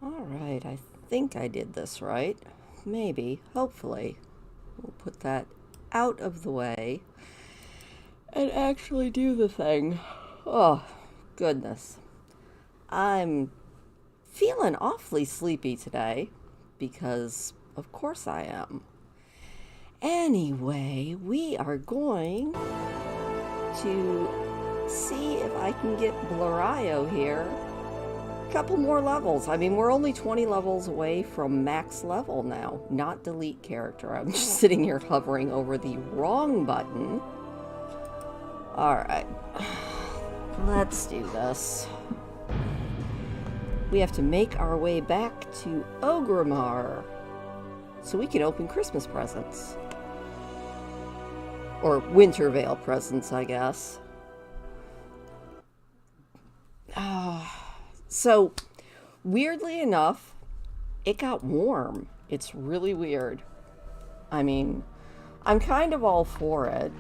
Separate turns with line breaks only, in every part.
Alright, I think I did this right. Maybe, hopefully. We'll put that out of the way and actually do the thing. Oh, goodness. I'm feeling awfully sleepy today because, of course, I am. Anyway, we are going to see if I can get Blarryo here. A couple more levels. I mean, we're only 20 levels away from max level now. Not delete character. I'm just sitting here hovering over the wrong button. Alright. Let's do this. We have to make our way back to Ogrimmar so we can open Christmas presents. Or Winter Veil presents, I guess. So, weirdly enough, it got warm. It's really weird. I mean, I'm kind of all for it.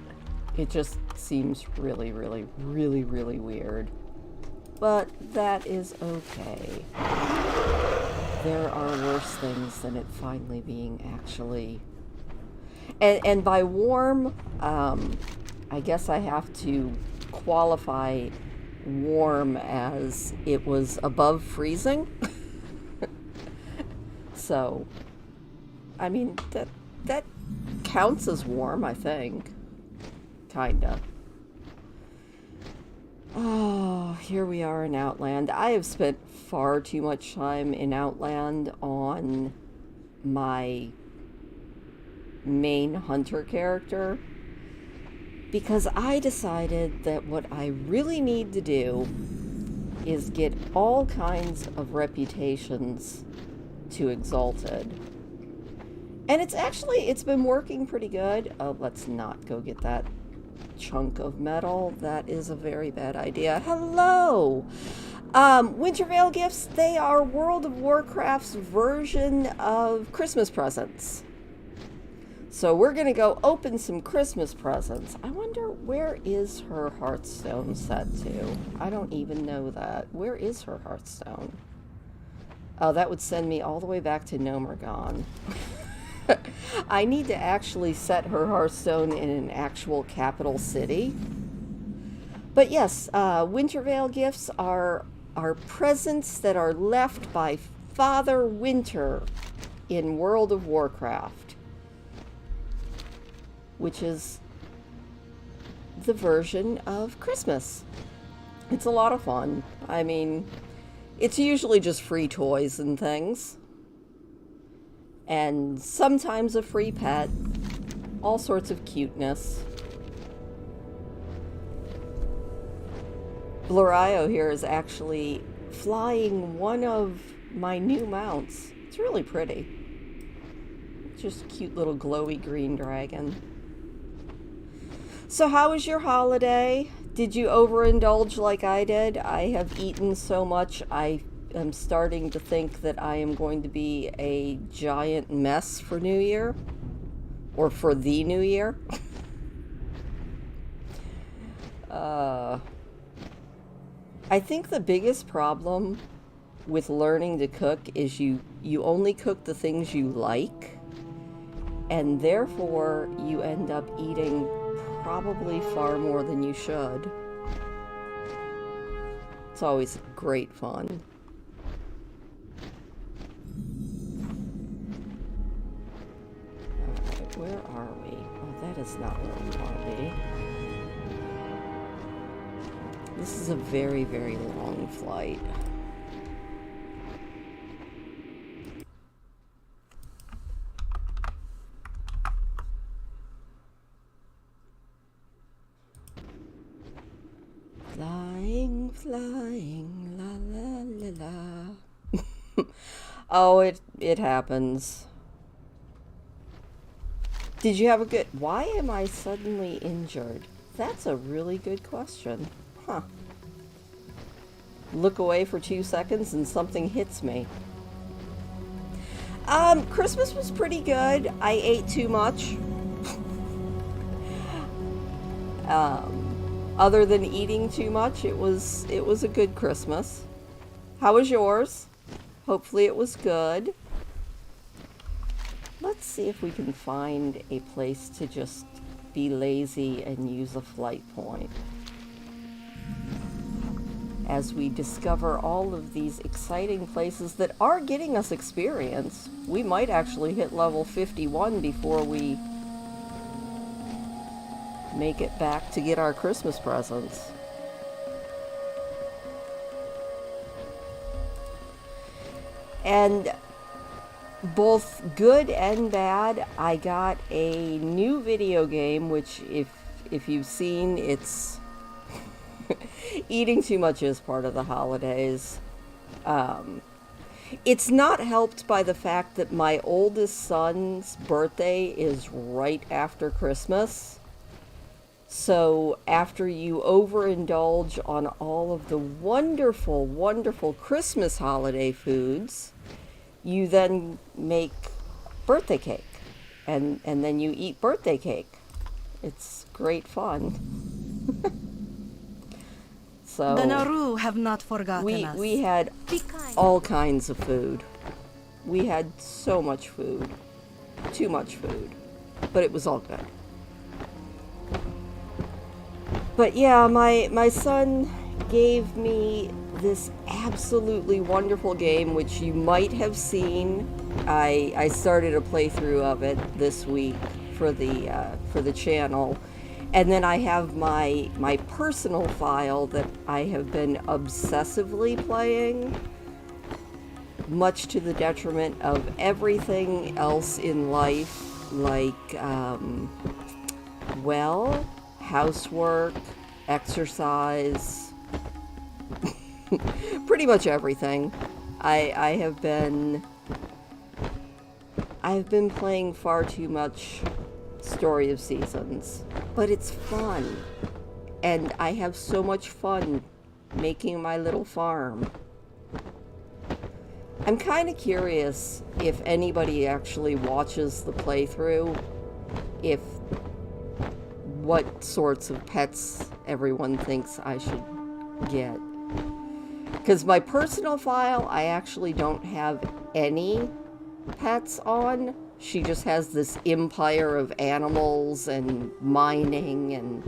It just seems really, really, really, really weird. But that is okay. There are worse things than it finally being actually... And by warm, I guess I have to qualify warm as it was above freezing. So, I mean, that counts as warm, I think. Kinda. Oh, here we are in Outland. I have spent far too much time in Outland on my main hunter character because I decided that what I really need to do is get all kinds of reputations to Exalted. And it's been working pretty good. Oh, let's not go get that chunk of metal. That is a very bad idea. Hello! Winter Veil gifts, they are World of Warcraft's version of Christmas presents. So we're going to go open some Christmas presents. I wonder, where is her Hearthstone set to? I don't even know that. Where is her Hearthstone? Oh, that would send me all the way back to Nomergon. I need to actually set her Hearthstone in an actual capital city. But yes, Winter Veil gifts are presents that are left by Father Winter in World of Warcraft, which is the version of Christmas. It's a lot of fun. I mean, it's usually just free toys and things. And sometimes a free pet. All sorts of cuteness. Blarryo here is actually flying one of my new mounts. It's really pretty. Just a cute little glowy green dragon. So how was your holiday? Did you overindulge like I did? I have eaten so much, I am starting to think that I am going to be a giant mess for New Year. Or for the New Year. I think the biggest problem with learning to cook is you only cook the things you like. And therefore, you end up eating probably far more than you should. It's always great fun. Alright, where are we? Oh, that is not where we want to be. This is a very, very long flight. Flying, flying, la la la la. Oh, it happens. Did you have a good... Why am I suddenly injured? That's a really good question. Huh. Look away for 2 seconds and something hits me. Christmas was pretty good. I ate too much. Other than eating too much, it was a good Christmas. How was yours? Hopefully it was good. Let's see if we can find a place to just be lazy and use a flight point. As we discover all of these exciting places that are getting us experience, we might actually hit level 51 before we make it back to get our Christmas presents. And both good and bad, I got a new video game, which if you've seen, it's eating too much is part of the holidays. It's not helped by the fact that my oldest son's birthday is right after Christmas. So after you overindulge on all of the wonderful, wonderful Christmas holiday foods, you then make birthday cake. And then you eat birthday cake. It's great fun. So
the Naru have not forgotten us.
We had all kinds of food. We had so much food. Too much food. But it was all good. But yeah, my son gave me this absolutely wonderful game, which you might have seen. I started a playthrough of it this week for the channel. And then I have my personal file that I have been obsessively playing, much to the detriment of everything else in life, like, well, housework, exercise, pretty much everything. I have been playing far too much Story of Seasons, but it's fun, and I have so much fun making my little farm. I'm kind of curious if anybody actually watches the playthrough, if what sorts of pets everyone thinks I should get. Because my personal file, I actually don't have any pets on. She just has this empire of animals and mining and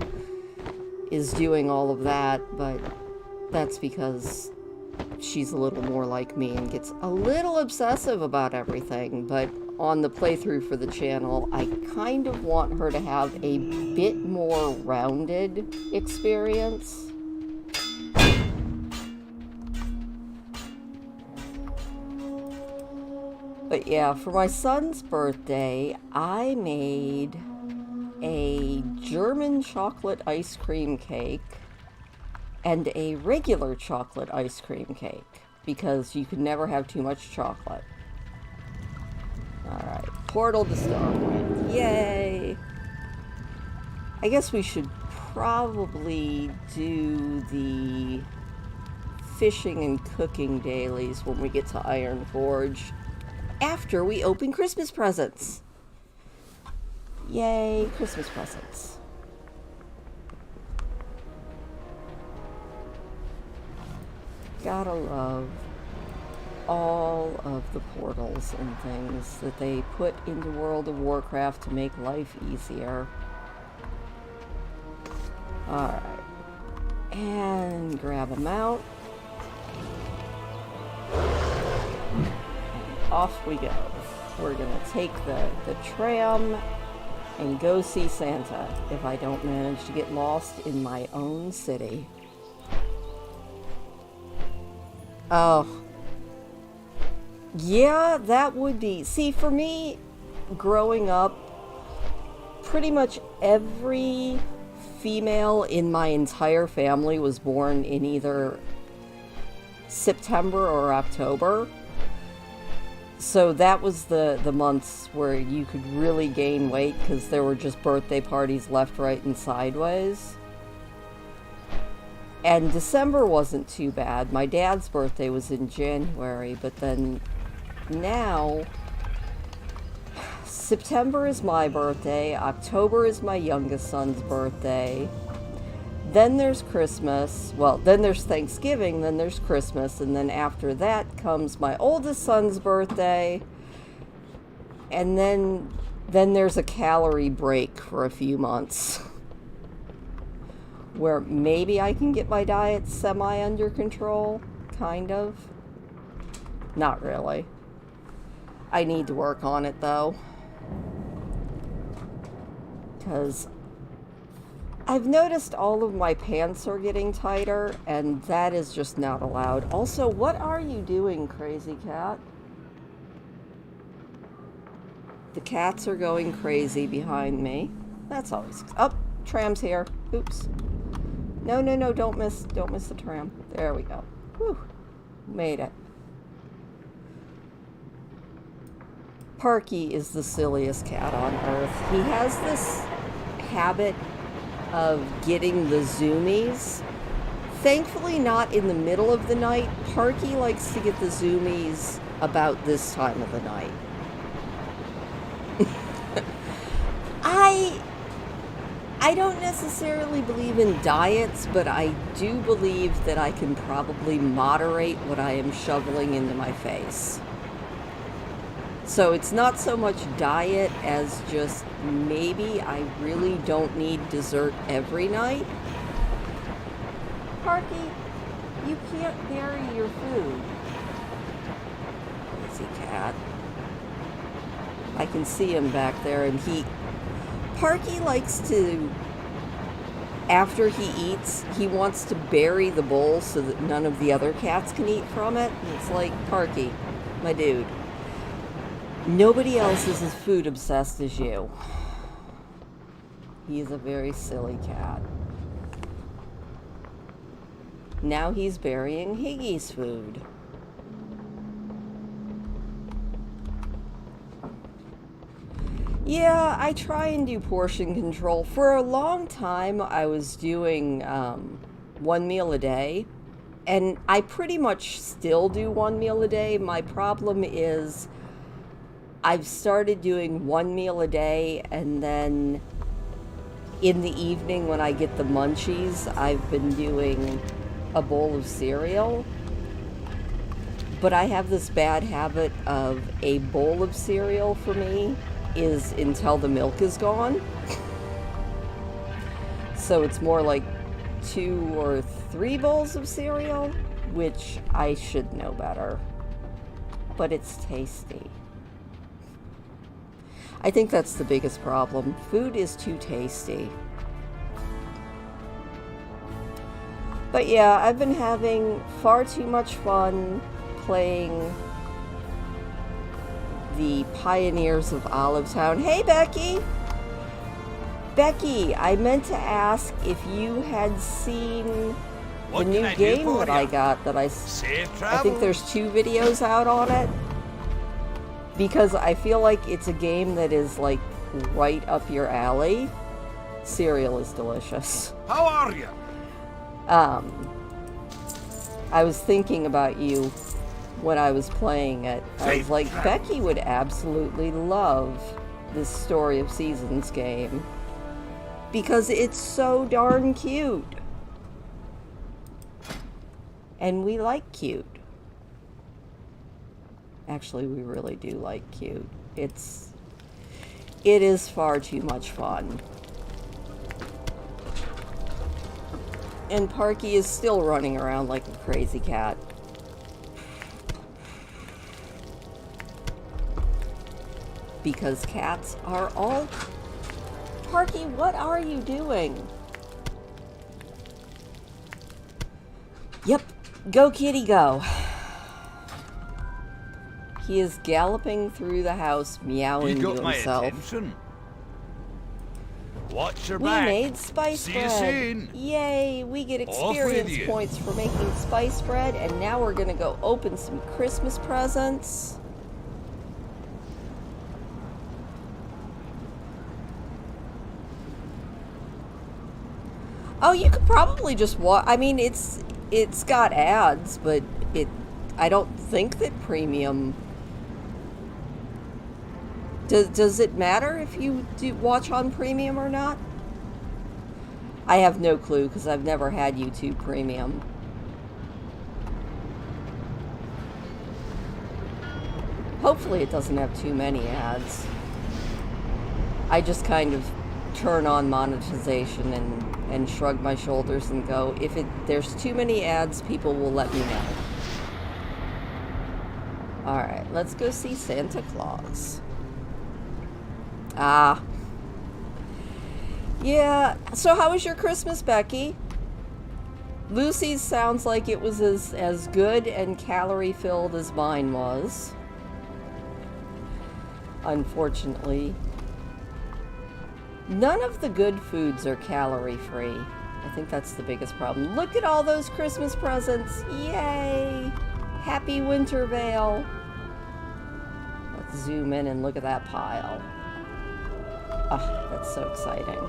is doing all of that, but that's because she's a little more like me and gets a little obsessive about everything. But on the playthrough for the channel, I kind of want her to have a bit more rounded experience. But yeah, for my son's birthday, I made a German chocolate ice cream cake and a regular chocolate ice cream cake, because you can never have too much chocolate. Alright, portal to Starpoint. Yay! I guess we should probably do the fishing and cooking dailies when we get to Iron Forge, after we open Christmas presents. Yay, Christmas presents. Gotta love all of the portals and things that they put into World of Warcraft to make life easier. Alright. And grab them out. Off we go. We're gonna take the tram and go see Santa if I don't manage to get lost in my own city. Oh. Yeah, that would be... See, for me, growing up, pretty much every female in my entire family was born in either September or October. So that was the months where you could really gain weight because there were just birthday parties left, right, and sideways. And December wasn't too bad. My dad's birthday was in January, but then now September is my birthday, October is my youngest son's birthday. then there's Christmas. Well, then there's Thanksgiving, then there's Christmas, and then after that comes my oldest son's birthday. And then there's a calorie break for a few months where maybe I can get my diet semi under control, kind of. Not really. I need to work on it though, because I've noticed all of my pants are getting tighter, and that is just not allowed. Also, what are you doing, crazy cat? The cats are going crazy behind me. That's always... Oh, tram's here. Oops. No, don't miss the tram. There we go. Whew. Made it. Parky is the silliest cat on earth. He has this habit of getting the zoomies. Thankfully not in the middle of the night. Parky likes to get the zoomies about this time of the night. I don't necessarily believe in diets, but I do believe that I can probably moderate what I am shoveling into my face. So it's not so much diet as just maybe I really don't need dessert every night. Parky, you can't bury your food. Crazy cat. I can see him back there, and Parky likes to, after he eats, he wants to bury the bowl so that none of the other cats can eat from it. And it's like, Parky, my dude, nobody else is as food obsessed as you. He's a very silly cat. Now he's burying Higgy's food. Yeah, I try and do portion control. For a long time, I was doing 1 meal a day. And I pretty much still do 1 meal a day. My problem is I've started doing 1 meal a day, and then in the evening when I get the munchies, I've been doing a bowl of cereal. But I have this bad habit of a bowl of cereal for me is until the milk is gone. So it's more like 2 or 3 bowls of cereal, which I should know better. But it's tasty. I think that's the biggest problem. Food is too tasty. But yeah, I've been having far too much fun playing the Pioneers of Olivetown. Hey, Becky! Becky, I meant to ask if you had seen the new game that I got that I think there's 2 videos out on it. Because I feel like it's a game that is like right up your alley. Cereal is delicious.
How are you?
I was thinking about you when I was playing it. I was like, Becky would absolutely love this Story of Seasons game. Because it's so darn cute. And we like cute. Actually, we really do like cute. It is far too much fun. And Parky is still running around like a crazy cat. Because cats are all... Parky, what are you doing? Yep, go kitty go. He is galloping through the house, meowing to himself.
Attention. Watch your
We
back.
made spice
See you
bread.
soon.
Yay, we get
Off with
experience
you.
points for making spice bread, and now we're gonna go open some Christmas presents. Oh, you could probably just watch. I mean, it's got ads, but I don't think that premium. Does it matter if you do watch on premium or not? I have no clue because I've never had YouTube Premium. Hopefully it doesn't have too many ads. I just kind of turn on monetization and shrug my shoulders and go, if there's too many ads, people will let me know. Alright, let's go see Santa Claus. Ah. Yeah, so how was your Christmas, Becky? Lucy's sounds like it was as good and calorie-filled as mine was. Unfortunately. None of the good foods are calorie-free. I think that's the biggest problem. Look at all those Christmas presents. Yay! Happy Wintervale. Let's zoom in and look at that pile. Ah, that's so exciting.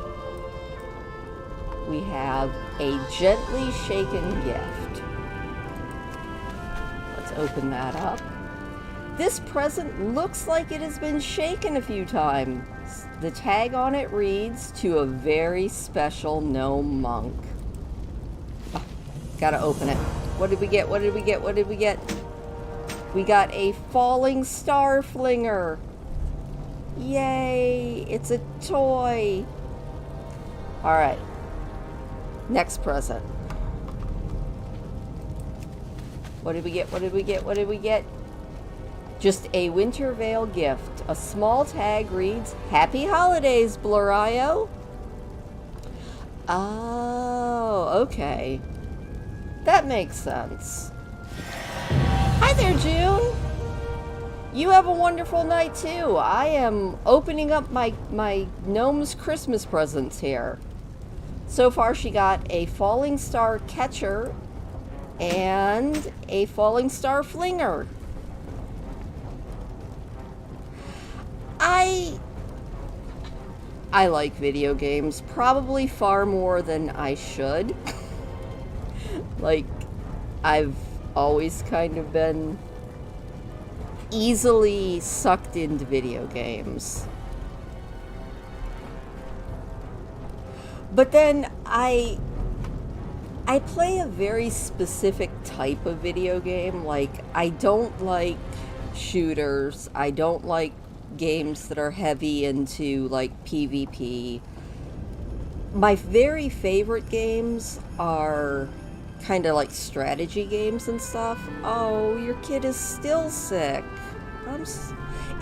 We have a gently shaken gift. Let's open that up. This present looks like it has been shaken a few times. The tag on it reads, "To a very special gnome monk." Ah, gotta open it. What did we get? What did we get? What did we get? We got a falling star flinger. Yay! It's a toy. Alright. Next present. What did we get? What did we get? What did we get? Just a Wintervale gift. A small tag reads, "Happy Holidays, Blarryo." Oh, okay. That makes sense. Hi there, June. You have a wonderful night, too. I am opening up my gnome's Christmas presents here. So far, she got a falling star catcher and a falling star flinger. I like video games, probably far more than I should. Like, I've always kind of been easily sucked into video games. But then I play a very specific type of video game. Like, I don't like shooters. I don't like games that are heavy into like PvP. My very favorite games are kind of like strategy games and stuff. Oh, your kid is still sick.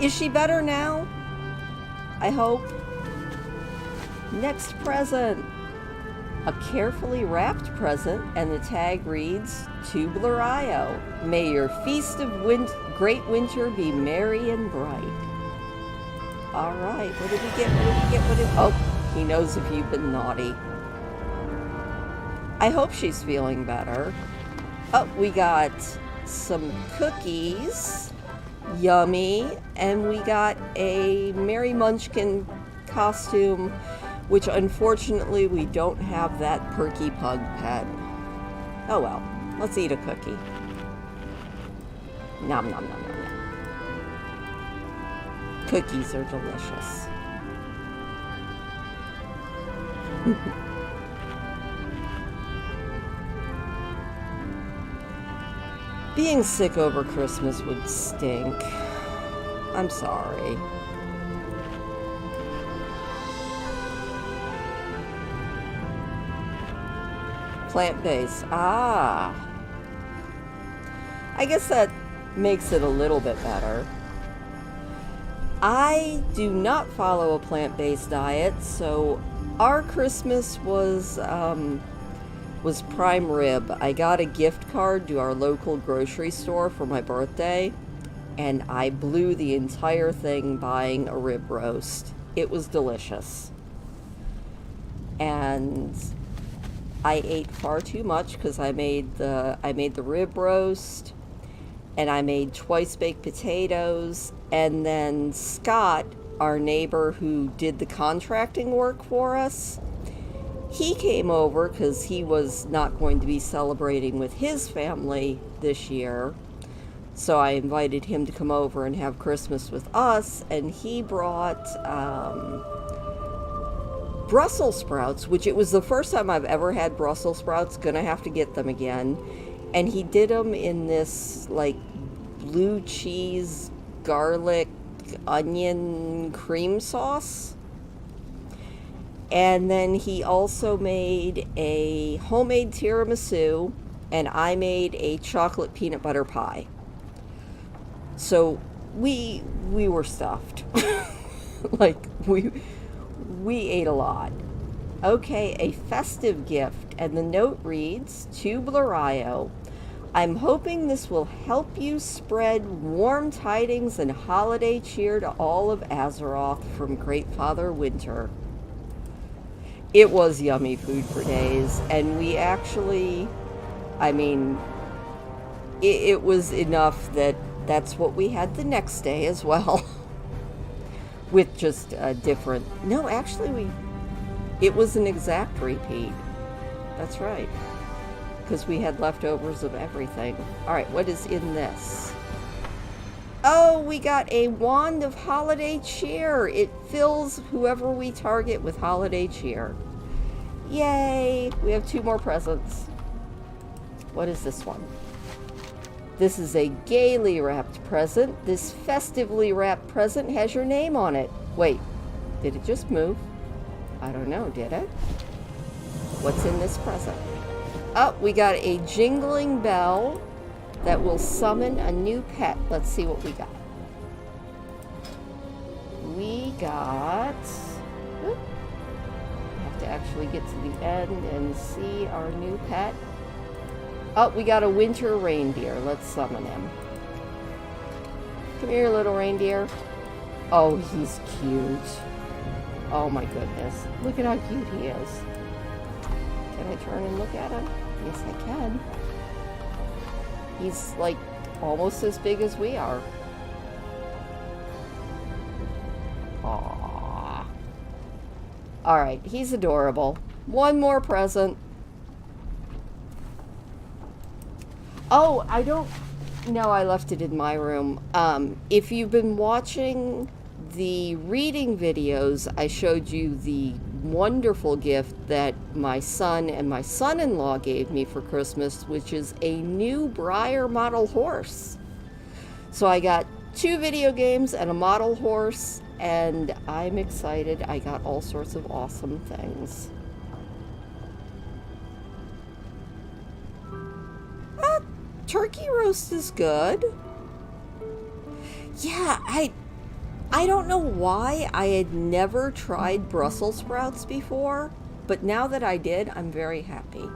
Is she better now? I hope. Next present. A carefully wrapped present, and the tag reads, "To Blarryo. May your feast of great winter be merry and bright." Alright, what did we get? What did we get? Oh, he knows if you've been naughty. I hope she's feeling better. Oh, we got some cookies. Yummy. And we got a Merry Munchkin costume, which unfortunately we don't have that perky pug pet. Oh well, let's eat a cookie. Nom nom nom nom nom. Cookies are delicious. Being sick over Christmas would stink. I'm sorry. Plant-based. Ah. I guess that makes it a little bit better. I do not follow a plant-based diet, so our Christmas was prime rib. I got a gift card to our local grocery store for my birthday, and I blew the entire thing buying a rib roast. It was delicious. And I ate far too much because I made the rib roast, and I made twice baked potatoes, and then Scott, our neighbor who did the contracting work for us, he came over because he was not going to be celebrating with his family this year. So I invited him to come over and have Christmas with us, and he brought Brussels sprouts, which it was the first time I've ever had Brussels sprouts. Gonna have to get them again. And he did them in this, like, blue cheese, garlic, onion cream sauce. And then he also made a homemade tiramisu, and I made a chocolate peanut butter pie. So we were stuffed. Like, we ate a lot. Okay, a festive gift, and the note reads, to Blarryo, I'm hoping this will help you spread warm tidings and holiday cheer to all of Azeroth from Great Father Winter. It was yummy food for days, and we actually, I mean, it was enough that that's what we had the next day as well. With just a different, no, actually it was an exact repeat. That's right. Because we had leftovers of everything. Alright, what is in this? Oh, we got a wand of holiday cheer. It fills whoever we target with holiday cheer. Yay! We have 2 more presents. What is this one? This is a gaily wrapped present. This festively wrapped present has your name on it. Wait, did it just move? I don't know, did it? What's in this present? Oh, we got a jingling bell that will summon a new pet. Let's see what we got. We got... Whoop, have to actually get to the end and see our new pet. Oh, we got a winter reindeer. Let's summon him. Come here, little reindeer. Oh, he's cute. Oh my goodness. Look at how cute he is. Can I turn and look at him? Yes, I can. He's like almost as big as we are. Aww. Alright, he's adorable. 1 more present. Oh, I don't... No, I left it in my room. If you've been watching the reading videos, I showed you the wonderful gift that my son and my son-in-law gave me for Christmas, which is a new Blarryo model horse. So I got 2 video games and a model horse, and I'm excited. I got all sorts of awesome things. Turkey roast is good. Yeah, I don't know why I had never tried Brussels sprouts before, but now that I did, I'm very happy.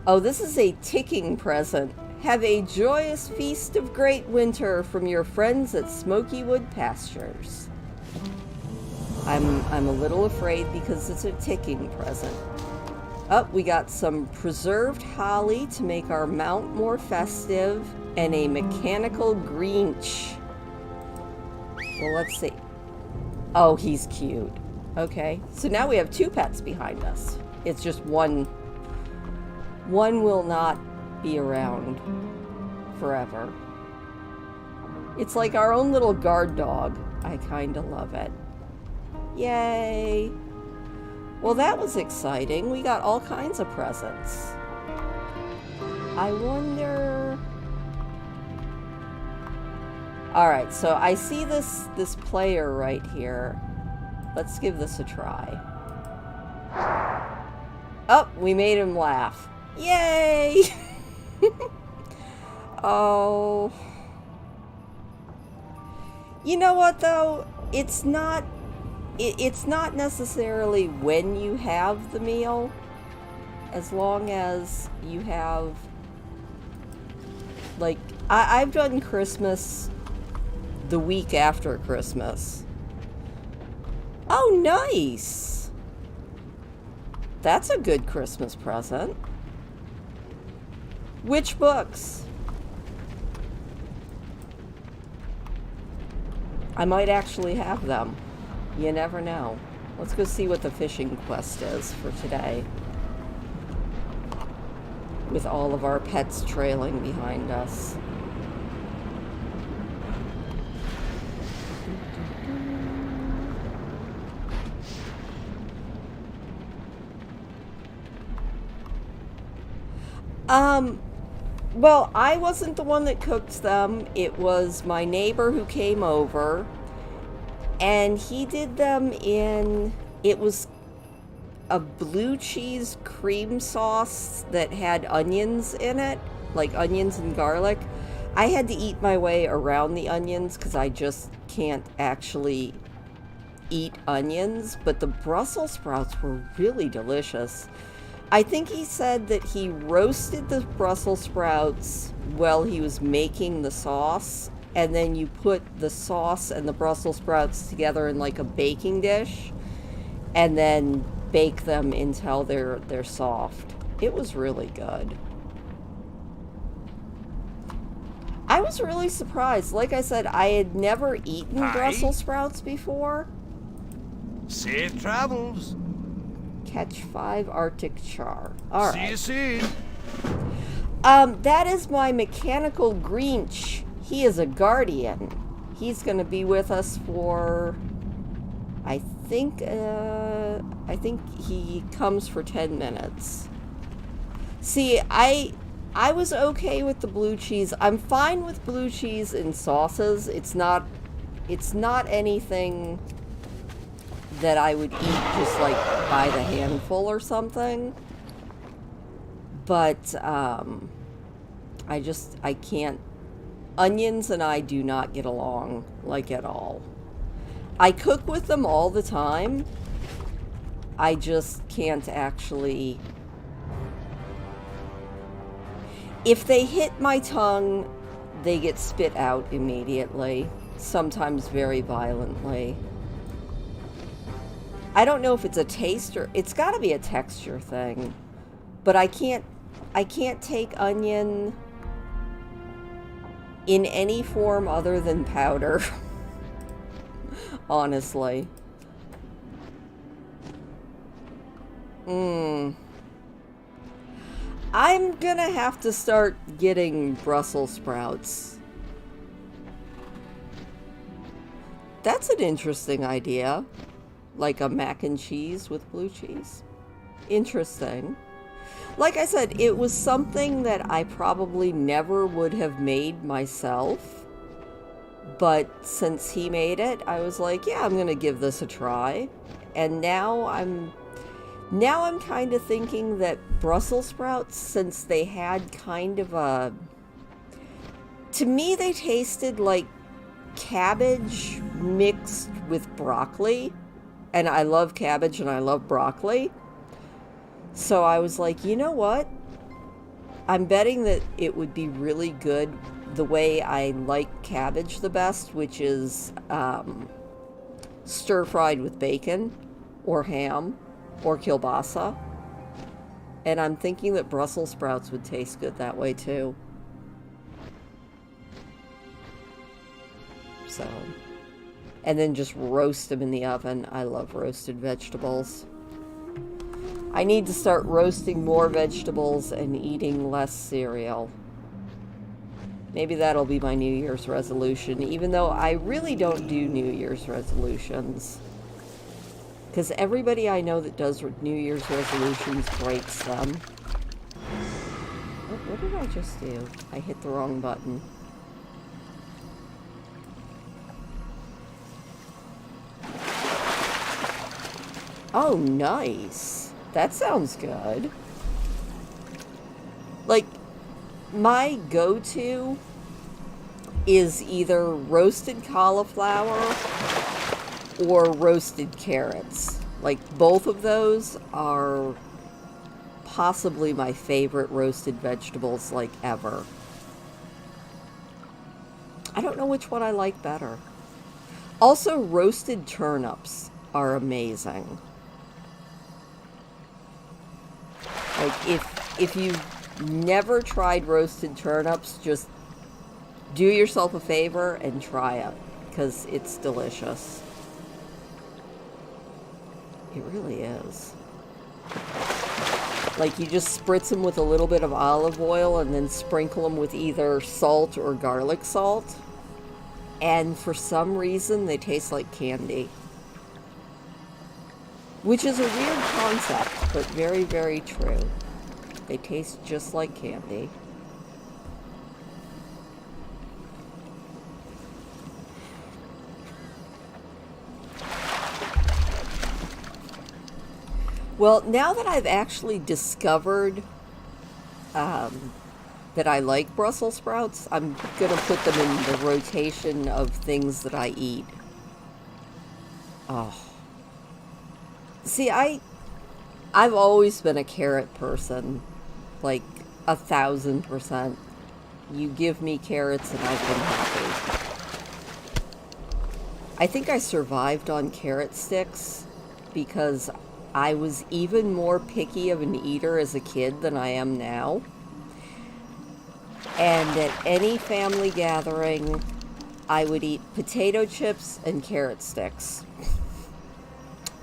Oh, this is a ticking present. Have a joyous feast of great winter from your friends at Smoky Wood Pastures. I'm a little afraid because it's a ticking present. Oh, we got some preserved holly to make our mount more festive, and a mechanical Grinch. Well, let's see. Oh, he's cute. Okay, so now we have 2 pets behind us. It's just one will not be around forever. It's like our own little guard dog. I kind of love it. Yay! Well, that was exciting. We got all kinds of presents. I wonder... Alright, so I see this player right here. Let's give this a try. Oh, we made him laugh. Yay! Oh. You know what, though? It's not necessarily when you have the meal, as long as you have, like, I've done Christmas the week after Christmas. Oh, nice! That's a good Christmas present. Which books? I might actually have them. You never know. Let's go see what the fishing quest is for today. With all of our pets trailing behind us. Well, I wasn't the one that cooked them. It was my neighbor who came over, and he did them in, it was a blue cheese cream sauce that had onions in it, like onions and garlic. I had to eat my way around the onions because I just can't actually eat onions, but the Brussels sprouts were really delicious. I think he said that he roasted the Brussels sprouts while he was making the sauce, and then you put the sauce and the Brussels sprouts together in like a baking dish, and then bake them until they're soft. It was really good. I was really surprised. Like I said, I had never eaten Brussels sprouts before.
Safe travels.
Catch 5 Arctic char. All right.
See you soon.
That is my mechanical Grinch. He is a guardian. He's going to be with us for, I think he comes for 10 minutes. See, I was okay with the blue cheese. I'm fine with blue cheese in sauces. It's not anything that I would eat just like by the handful or something. But I can't. Onions and I do not get along, like, at all. I cook with them all the time. I just can't actually. If they hit my tongue, they get spit out immediately, sometimes very violently. I don't know if it's a taste or it's got to be a texture thing, but I can't take onion in any form other than powder. Honestly. I'm gonna have to start getting Brussels sprouts. That's an interesting idea. Like a mac and cheese with blue cheese. Interesting. Like I said, it was something that I probably never would have made myself. But since he made it, I was like, yeah, I'm going to give this a try. And now I'm kind of thinking that Brussels sprouts, since they had kind of a... To me, they tasted like cabbage mixed with broccoli. And I love cabbage and I love broccoli. So I was like, you know what? I'm betting that it would be really good the way I like cabbage the best, which is stir-fried with bacon or ham or kielbasa. And I'm thinking that Brussels sprouts would taste good that way too. So, and then just roast them in the oven. I love roasted vegetables. I need to start roasting more vegetables and eating less cereal. Maybe that'll be my New Year's resolution, even though I really don't do New Year's resolutions. Because everybody I know that does New Year's resolutions breaks them. What did I just do? I hit the wrong button. Oh, nice. That sounds good. Like, my go-to is either roasted cauliflower or roasted carrots. Like, both of those are possibly my favorite roasted vegetables, like, ever. I don't know which one I like better. Also, roasted turnips are amazing. Like, if you've never tried roasted turnips, just do yourself a favor and try it, because it's delicious. It really is. Like, you just spritz them with a little bit of olive oil and then sprinkle them with either salt or garlic salt. And for some reason, they taste like candy. Which is a weird concept, but very, very true. They taste just like candy. Well, now that I've actually discovered that I like Brussels sprouts, I'm going to put them in the rotation of things that I eat. Oh. See, I've always been a carrot person, like 1,000%. You give me carrots and I've been happy. I think I survived on carrot sticks because I was even more picky of an eater as a kid than I am now. And at any family gathering, I would eat potato chips and carrot sticks.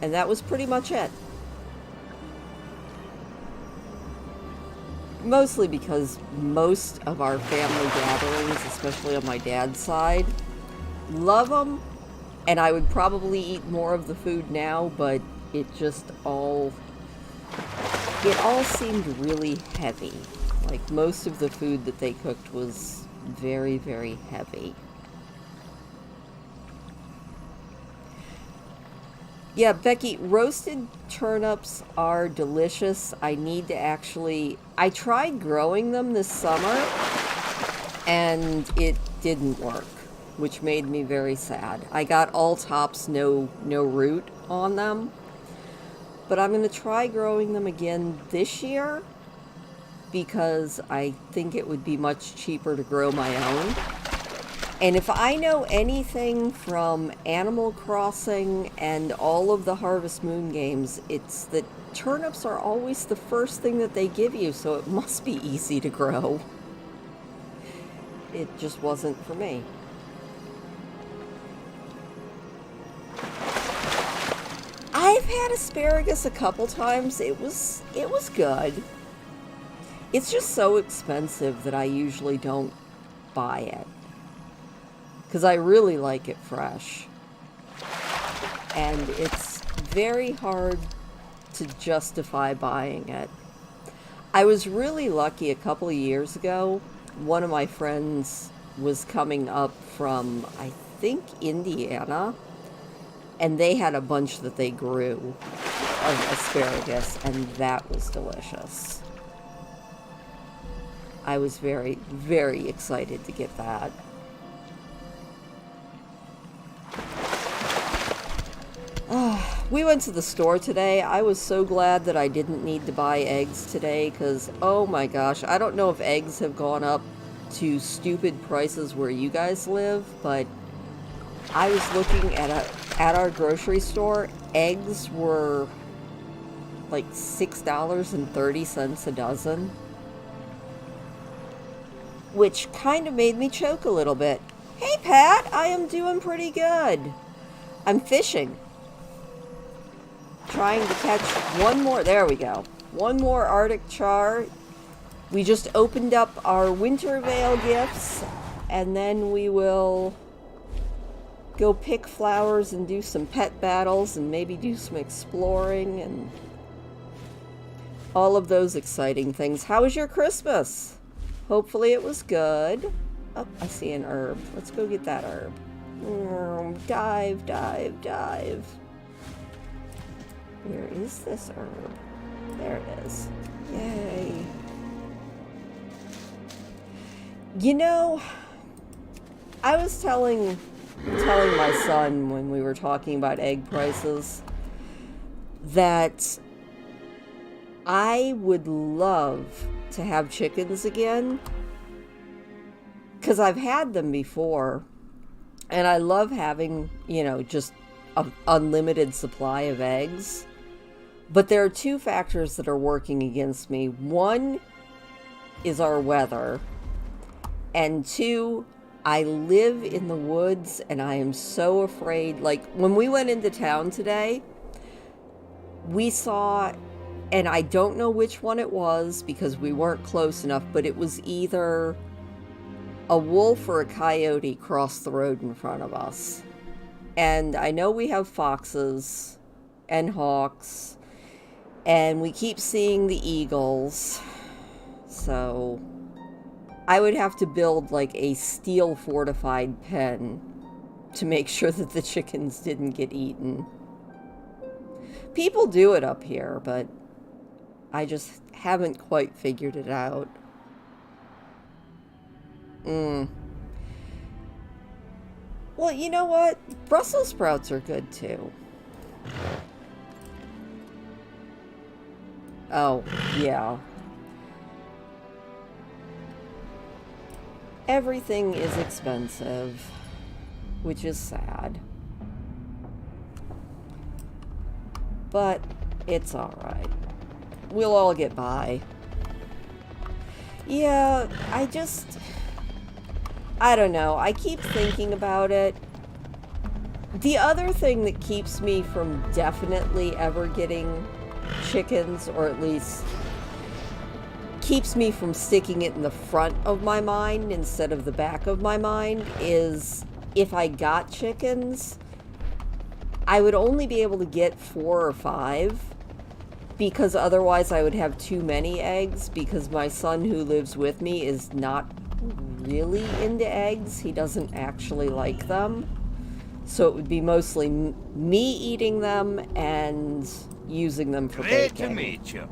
And that was pretty much it. Mostly because most of our family gatherings, especially on my dad's side, love them. And I would probably eat more of the food now, but it all seemed really heavy. Like, most of the food that they cooked was very, very heavy. Yeah, Becky, roasted turnips are delicious. I tried growing them this summer, and it didn't work, which made me very sad. I got all tops, no root on them. But I'm going to try growing them again this year because I think it would be much cheaper to grow my own. And if I know anything from Animal Crossing and all of the Harvest Moon games, it's that turnips are always the first thing that they give you, so it must be easy to grow. It just wasn't for me. I've had asparagus a couple times. It was good. It's just so expensive that I usually don't buy it. Because I really like it fresh. And it's very hard to justify buying it. I was really lucky a couple of years ago. One of my friends was coming up from, I think, Indiana. And they had a bunch that they grew of asparagus, and that was delicious. I was very, very excited to get that. We went to the store today. I was so glad that I didn't need to buy eggs today because, oh my gosh, I don't know if eggs have gone up to stupid prices where you guys live, but I was looking at our grocery store. Eggs were like $6.30 a dozen, which kind of made me choke a little bit. Hey Pat, I am doing pretty good. I'm fishing. Trying to catch one more, there we go. One more Arctic char. We just opened up our winter veil gifts, and then we will go pick flowers and do some pet battles and maybe do some exploring and all of those exciting things. How was your Christmas? Hopefully it was good. Oh, I see an herb. Let's go get that herb. Dive, dive, dive. Where is this herb? There it is. Yay. You know, I was telling my son when we were talking about egg prices that I would love to have chickens again because I've had them before and I love having, just an unlimited supply of eggs. But there are two factors that are working against me. One is our weather, and two, I live in the woods and I am so afraid. Like when we went into town today, we saw, and I don't know which one it was because we weren't close enough, but it was either a wolf or a coyote crossed the road in front of us. And I know we have foxes and hawks, and we keep seeing the eagles. So I would have to build like a steel fortified pen to make sure that the chickens didn't get eaten. People do it up here, but I just haven't quite figured it out. Well, you know what? Brussels sprouts are good too. Oh, yeah. Everything is expensive, which is sad. But it's alright. We'll all get by. Yeah, I don't know. I keep thinking about it. The other thing that keeps me from definitely ever getting chickens, or at least keeps me from sticking it in the front of my mind instead of the back of my mind, is if I got chickens, I would only be able to get 4 or 5, because otherwise I would have too many eggs, because my son who lives with me is not really into eggs. He doesn't actually like them. So it would be mostly me eating them and using them for
Great
baking.
to meet you.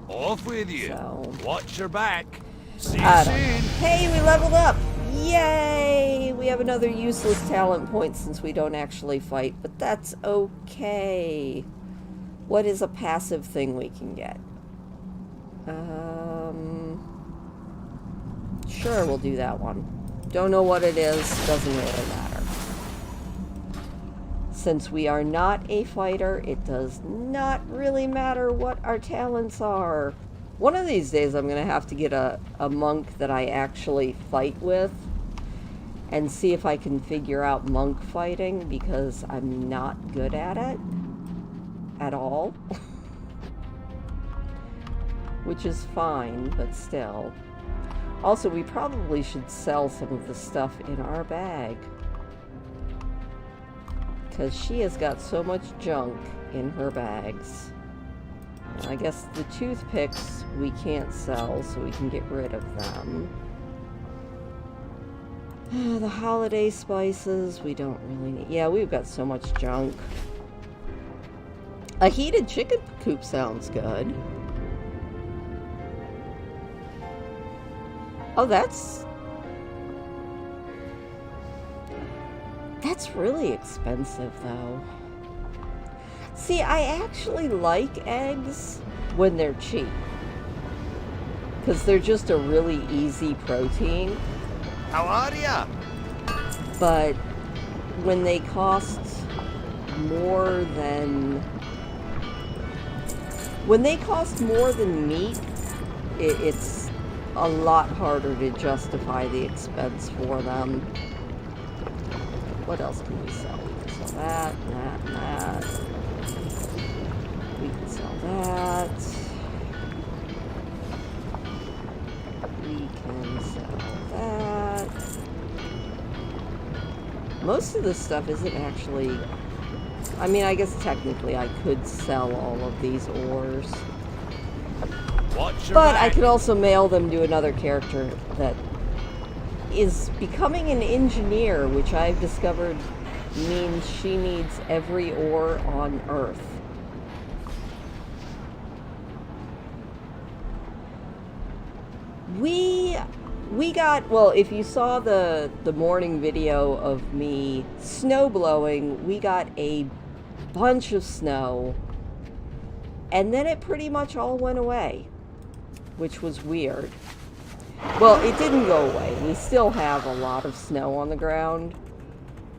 Off with you.
So,
Watch your back. See you soon.
Hey, we leveled up! Yay! We have another useless talent point since we don't actually fight, but that's okay. What is a passive thing we can get? Sure, we'll do that one. Don't know what it is, doesn't really matter. Since we are not a fighter, it does not really matter what our talents are. One of these days I'm going to have to get a monk that I actually fight with and see if I can figure out monk fighting, because I'm not good at it at all. Which is fine, but still. Also, we probably should sell some of the stuff in our bag, because she has got so much junk in her bags. I guess the toothpicks we can't sell, so we can get rid of them. The holiday spices we don't really need. Yeah, we've got so much junk. A heated chicken coop sounds good. Oh, that's really expensive, though. See, I actually like eggs when they're cheap, because they're just a really easy protein.
How are ya?
But when they cost more than meat, it's a lot harder to justify the expense for them. What else can we sell? We can sell that, that, and that. We can sell that. We can sell that. Most of this stuff isn't actually... I mean, I guess technically I could sell all of these ores. But I could also mail them to another character that is becoming an engineer, which I've discovered means she needs every ore on Earth. We got, well, if you saw the morning video of me snow blowing, we got a bunch of snow, and then it pretty much all went away, which was weird. Well, it didn't go away. We still have a lot of snow on the ground,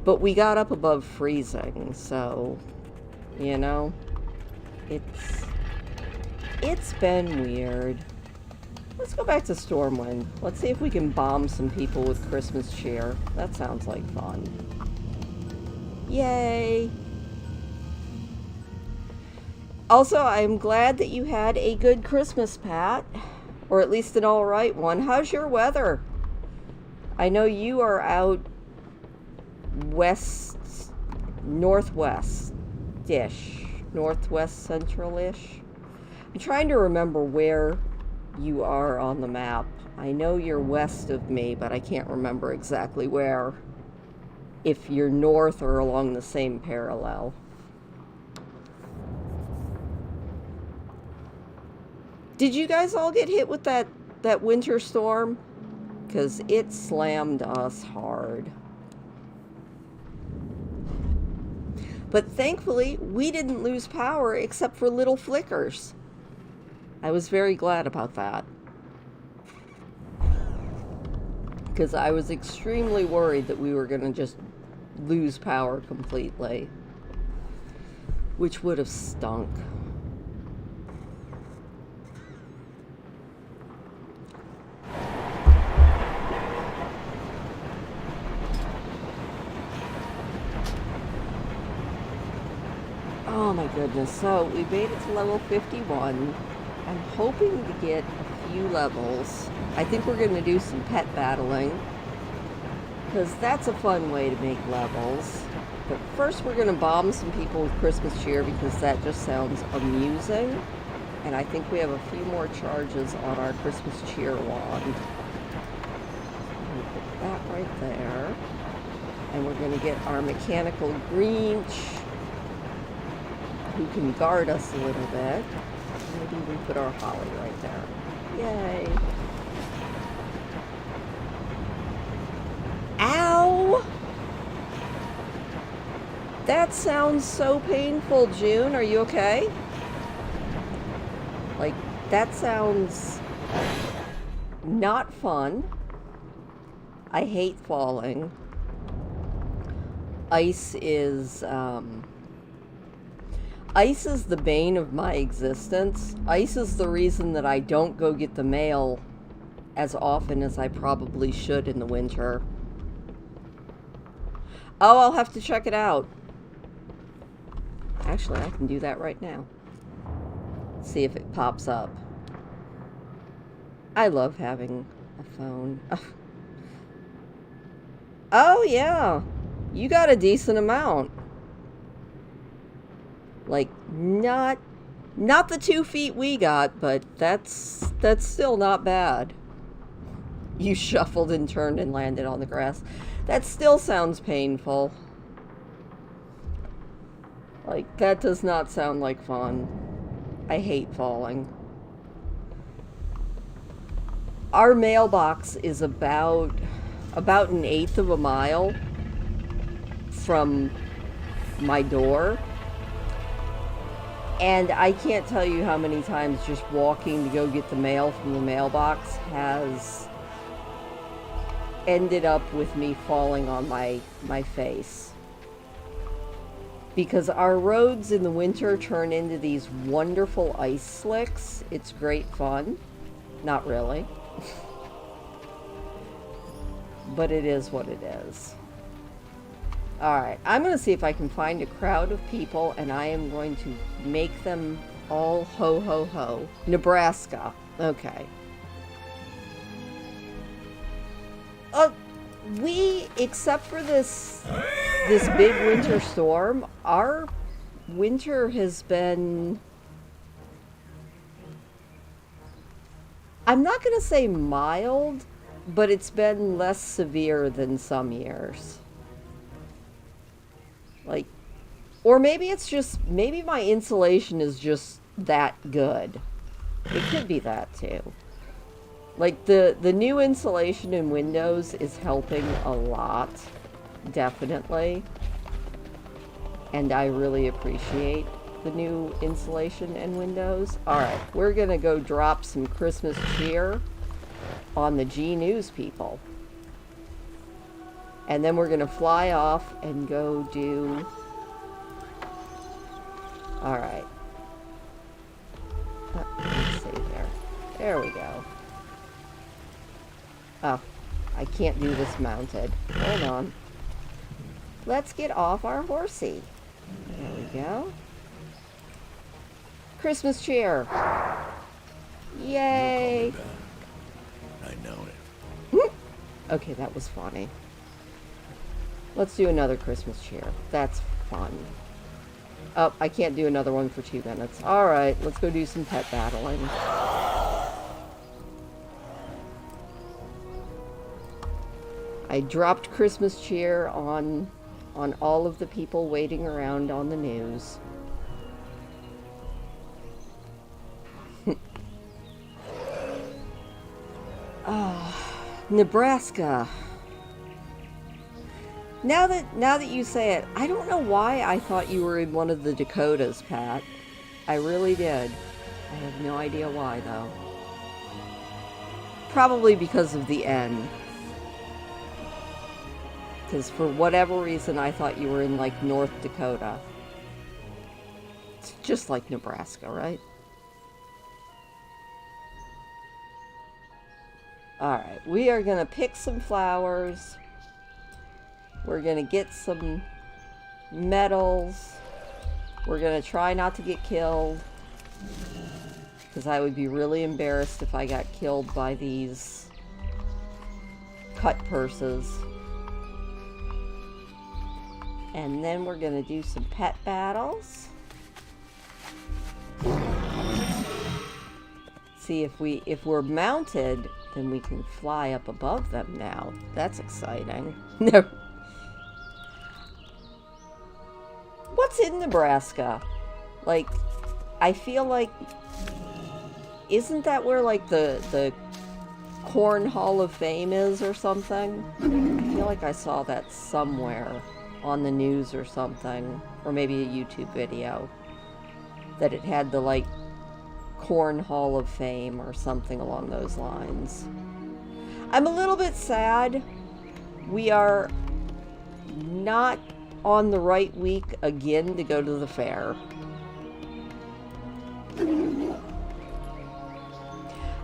but we got up above freezing, so, you know, it's been weird. Let's go back to Stormwind. Let's see if we can bomb some people with Christmas cheer. That sounds like fun. Yay! Also, I'm glad that you had a good Christmas, Pat. Or at least an alright one. How's your weather? I know you are out west, northwest-ish. Northwest central-ish. I'm trying to remember where you are on the map. I know you're west of me, but I can't remember exactly where. If you're north or along the same parallel. Did you guys all get hit with that winter storm? Because it slammed us hard. But thankfully, we didn't lose power except for little flickers. I was very glad about that. Because I was extremely worried that we were going to just lose power completely. Which would have stunk. Oh my goodness. So we made it to level 51. I'm hoping to get a few levels. I think we're going to do some pet battling. Because that's a fun way to make levels. But first we're going to bomb some people with Christmas cheer because that just sounds amusing. And I think we have a few more charges on our Christmas cheer wand. We'll put that right there. And we're going to get our mechanical Grinch, who can guard us a little bit. Maybe we put our holly right there. Yay. Ow! That sounds so painful, June. Are you okay? Like, that sounds not fun. I hate falling. Ice is the bane of my existence. Ice is the reason that I don't go get the mail as often as I probably should in the winter. Oh, I'll have to check it out. Actually, I can do that right now. See if it pops up. I love having a phone. Oh, yeah. You got a decent amount. Like, not the 2 feet we got, but that's still not bad. You shuffled and turned and landed on the grass. That still sounds painful. Like, that does not sound like fun. I hate falling. Our mailbox is about 1/8 of a mile from my door. And I can't tell you how many times just walking to go get the mail from the mailbox has ended up with me falling on my face. Because our roads in the winter turn into these wonderful ice slicks. It's great fun. Not really. But it is what it is. Alright, I'm going to see if I can find a crowd of people, and I am going to make them all ho ho ho. Nebraska. Okay. Except for this big winter storm, our winter has been, I'm not going to say mild, but it's been less severe than some years. Like, or maybe it's just, maybe my insulation is just that good. It could be that too. Like, the new insulation in windows is helping a lot. Definitely. And I really appreciate the new insulation in windows. Alright, we're gonna go drop some Christmas cheer on the G News people. And then we're gonna fly off and go do... Alright. Let's see here. There we go. Oh, I can't do this mounted. Hold on. Let's get off our horsey. There we go. Christmas cheer. Yay.
I know it.
Okay, that was funny. Let's do another Christmas cheer. That's fun. Oh, I can't do another one for 2 minutes. Alright, let's go do some pet battling. I dropped Christmas cheer on all of the people waiting around on the news. Nebraska. Now that you say it, I don't know why I thought you were in one of the Dakotas, Pat. I really did. I have no idea why, though. Probably because of the N. Because for whatever reason, I thought you were in, like, North Dakota. It's just like Nebraska, right? Alright, we are going to pick some flowers. We're going to get some medals. We're going to try not to get killed. Because I would be really embarrassed if I got killed by these cut purses. And then we're going to do some pet battles. See if we're mounted, then we can fly up above them now. That's exciting. No. What's in Nebraska? Like, I feel like, isn't that where, like, the Corn Hall of Fame is or something? I feel like I saw that somewhere on the news or something, or maybe a YouTube video, that it had the, like, Corn Hall of Fame or something along those lines. I'm a little bit sad. We are not on the right week again to go to the fair.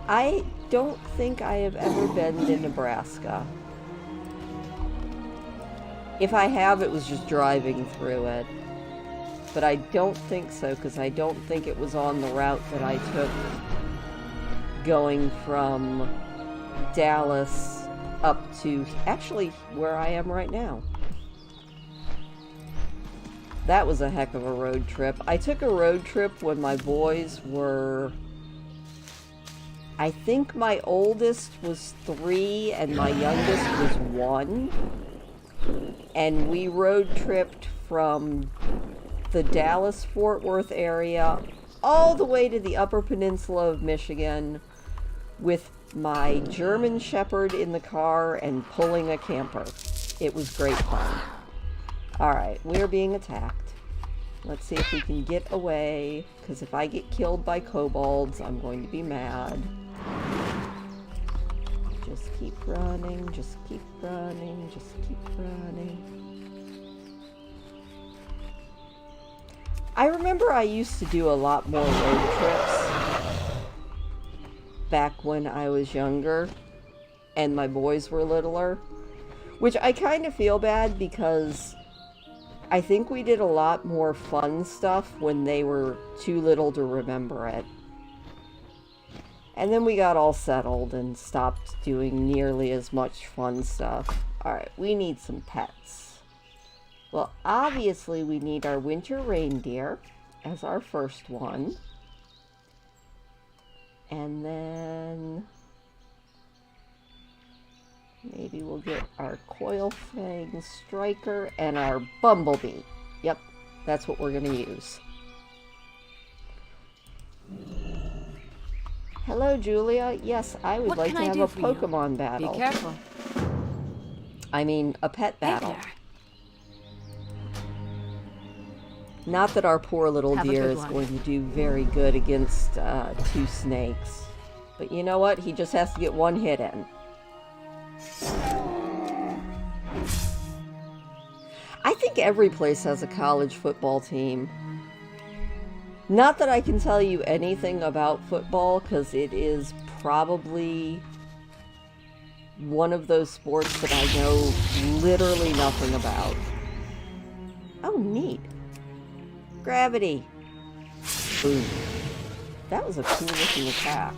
I don't think I have ever been to Nebraska. If I have, it was just driving through it. But I don't think so, because I don't think it was on the route that I took going from Dallas up to actually where I am right now. That was a heck of a road trip. I took a road trip when my boys were, I think my oldest was 3 and my youngest was 1. And we road tripped from the Dallas-Fort Worth area all the way to the Upper Peninsula of Michigan with my German Shepherd in the car and pulling a camper. It was great fun. Alright, we're being attacked. Let's see if we can get away, because if I get killed by kobolds, I'm going to be mad. Just keep running, just keep running, just keep running. I remember I used to do a lot more road trips back when I was younger and my boys were littler, which I kind of feel bad because I think we did a lot more fun stuff when they were too little to remember it. And then we got all settled and stopped doing nearly as much fun stuff. Alright, we need some pets. Well, obviously we need our winter reindeer as our first one. And then maybe we'll get our Coilfang Striker and our Bumblebee. Yep, that's what we're going to use. Hello, Julia. Yes, I would like to have a Pokemon battle.
Be careful.
I mean, a pet battle.
Hey there.
Not that our poor little
Have a
deer
good
is
one.
going to do very good against 2 snakes. But you know what? He just has to get 1 hit in. I think every place has a college football team. Not that I can tell you anything about football, because it is probably one of those sports that I know literally nothing about. Oh, neat. Gravity. Boom. That was a cool looking attack.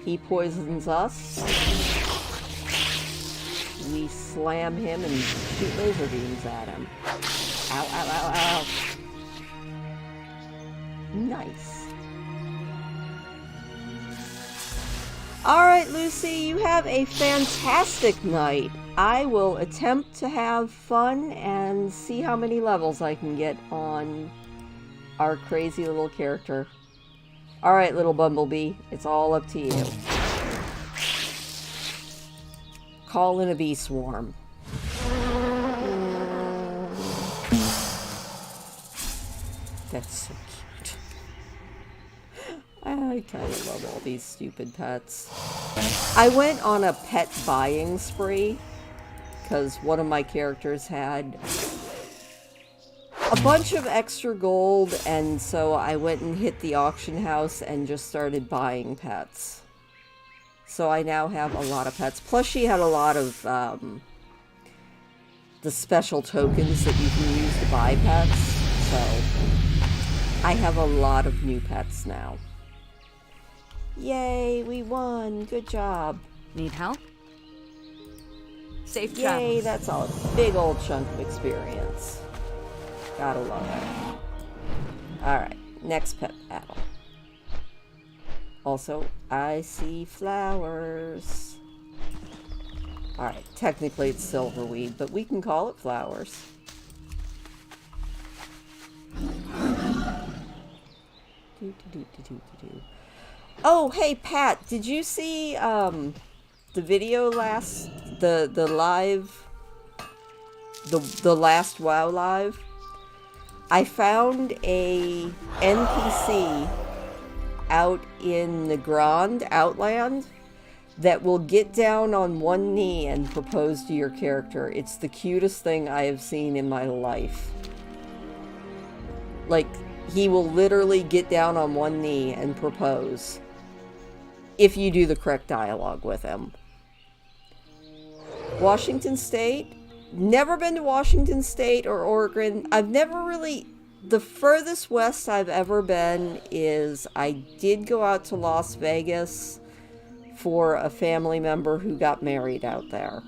He poisons us. We slam him and shoot laser beams at him. Ow, ow, ow, ow. Nice. Alright, Lucy, you have a fantastic night. I will attempt to have fun and see how many levels I can get on our crazy little character. Alright, little Bumblebee, it's all up to you. Call in a bee swarm. That's so cute. I kind of love all these stupid pets. I went on a pet buying spree because one of my characters had a bunch of extra gold, and so I went and hit the auction house and just started buying pets. So I now have a lot of pets. Plus she had a lot of the special tokens that you can use to buy pets. So I have a lot of new pets now. Yay, we won. Good job.
Need help? Safe
Yay,
travels.
that's a big old chunk of experience. Gotta love it. Alright, next pet battle. Also, I see flowers. Alright, technically it's silverweed, but we can call it flowers. Oh, hey Pat, did you see the video last the live the last WoW live? I found a NPC out in the Grand Outland that will get down on one knee and propose to your character. It's the cutest thing I have seen in my life. Like, he will literally get down on one knee and propose if you do the correct dialogue with him. Washington State? Never been to Washington State or Oregon. I've never really... The furthest west I've ever been is I did go out to Las Vegas for a family member who got married out there.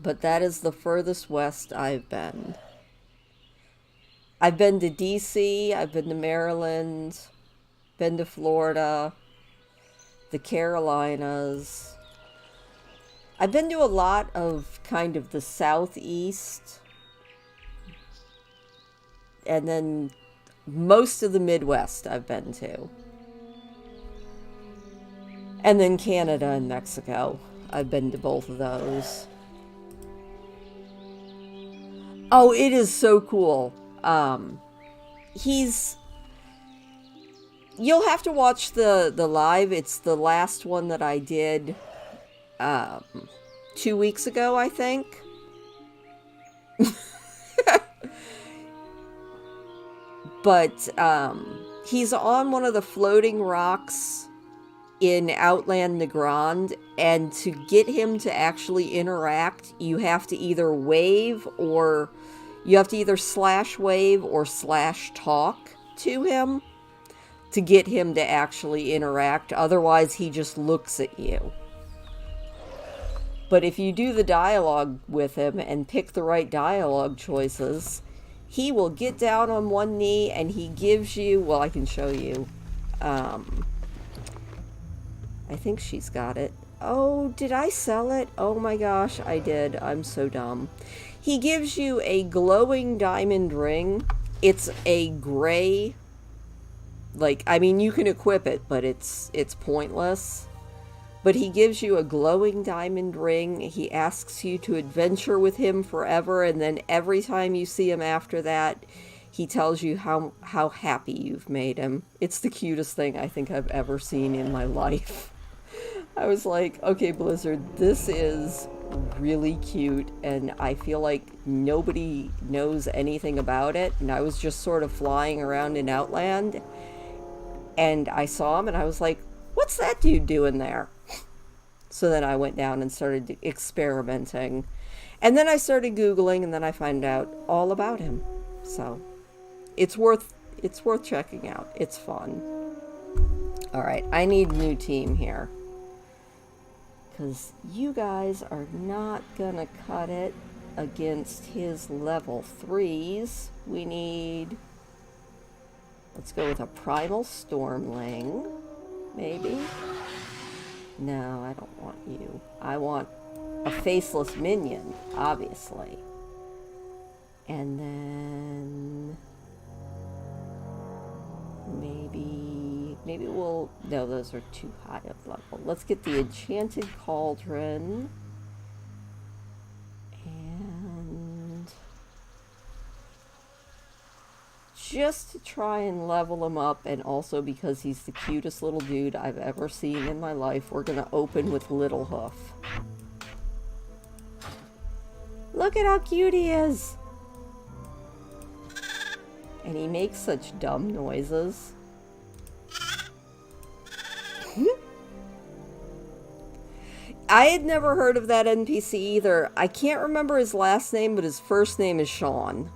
But that is the furthest west I've been. I've been to DC, I've been to Maryland, been to Florida, the Carolinas. I've been to a lot of kind of the Southeast, and then most of the Midwest I've been to. And then Canada and Mexico. I've been to both of those. Oh, it is so cool. You'll have to watch the live. It's the last one that I did 2 weeks ago, I think. But he's on one of the floating rocks in Outland the Grand, and to get him to actually interact, you have to either wave or you have to either slash wave or slash talk to him to get him to actually interact. Otherwise, he just looks at you. But if you do the dialogue with him and pick the right dialogue choices, he will get down on one knee and he gives you, well, I can show you. I think she's got it. Oh, did I sell it? Oh my gosh, I did. I'm so dumb. He gives you a glowing diamond ring. It's a gray, like, I mean, you can equip it, but it's pointless. But he gives you a glowing diamond ring. He asks you to adventure with him forever, and then every time you see him after that, he tells you how happy you've made him. It's the cutest thing I think I've ever seen in my life. I was like, okay, Blizzard, this is really cute, and I feel like nobody knows anything about it, and I was just sort of flying around in Outland, and I saw him, and I was like, what's that dude doing there? So then I went down and started experimenting, and then I started Googling, and then I found out all about him. So it's worth checking out. It's fun. All right, I need a new team here, because you guys are not gonna cut it against his level 3s. We need, let's go with a Primal Stormling, maybe. No, I don't want you. I want a faceless minion, obviously. And then maybe we'll, no, those are too high of level. Let's get the Enchanted Cauldron. And just to try and level him up, and also because he's the cutest little dude I've ever seen in my life, we're gonna open with Little Hoof. Look at how cute he is! And he makes such dumb noises. I had never heard of that NPC either. I can't remember his last name, but his first name is Sean.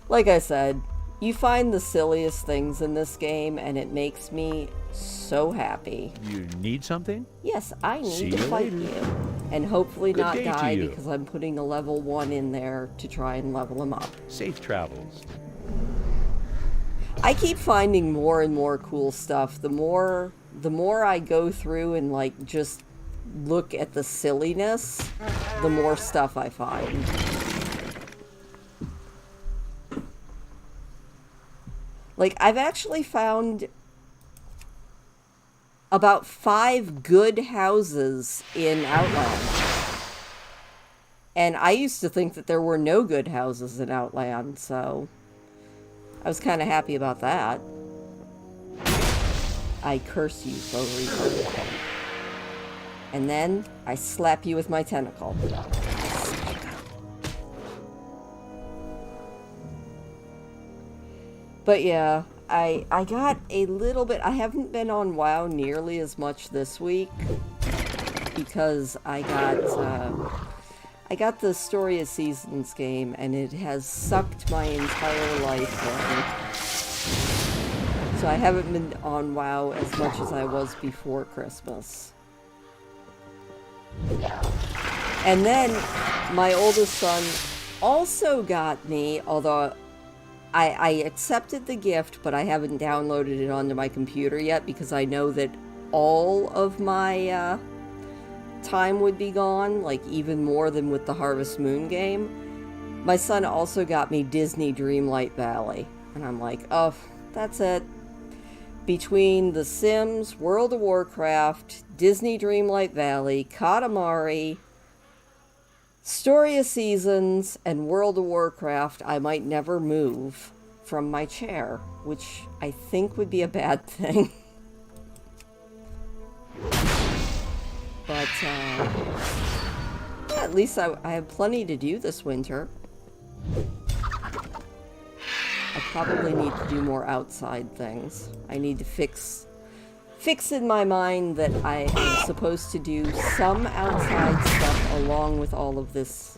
Like I said, you find the silliest things in this game, and it makes me so happy.
You need something?
Yes, I
See
need to
you
fight
later.
you. And hopefully
Good
not
day to
die,
you.
because I'm putting a level 1 in there to try and level him up.
Safe travels.
I keep finding more and more cool stuff. The more I go through and like just look at the silliness, the more stuff I find. Like, I've actually found about 5 good houses in Outland. And I used to think that there were no good houses in Outland, so I was kind of happy about that. I curse you, Faux Reaper. And then I slap you with my tentacle. But yeah, I got a little bit... I haven't been on WoW nearly as much this week because I got the Story of Seasons game, and it has sucked my entire life in. So I haven't been on WoW as much as I was before Christmas. And then my oldest son also got me, although I accepted the gift, but I haven't downloaded it onto my computer yet because I know that all of my time would be gone, like even more than with the Harvest Moon game. My son also got me Disney Dreamlight Valley, and I'm like, oh, that's it. Between The Sims, World of Warcraft, Disney Dreamlight Valley, Katamari, Story of Seasons, and World of Warcraft, I might never move from my chair, which I think would be a bad thing. But, yeah, at least I have plenty to do this winter. I probably need to do more outside things. I need to fix in my mind that I am supposed to do some outside stuff along with all of this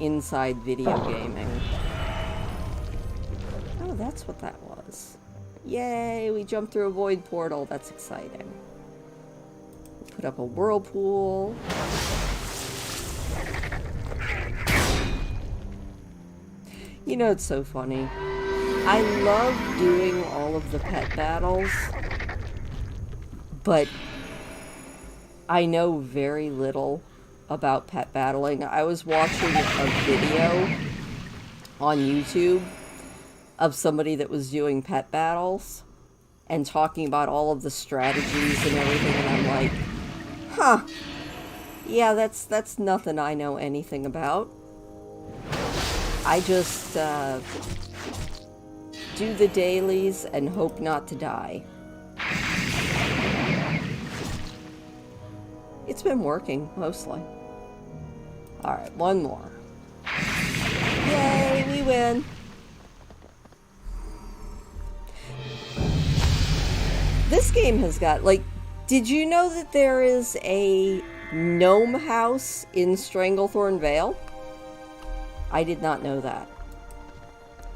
inside video gaming. Oh, that's what that was. Yay, we jumped through a void portal. That's exciting. Put up a whirlpool. You know, it's so funny. I love doing all of the pet battles, but I know very little about pet battling. I was watching a video on YouTube of somebody that was doing pet battles and talking about all of the strategies and everything, and I'm like, huh, yeah, that's nothing I know anything about. I just do the dailies and hope not to die. It's been working, mostly. Alright, one more. Yay, we win! This game has got, like, did you know that there is a gnome house in Stranglethorn Vale? I did not know that.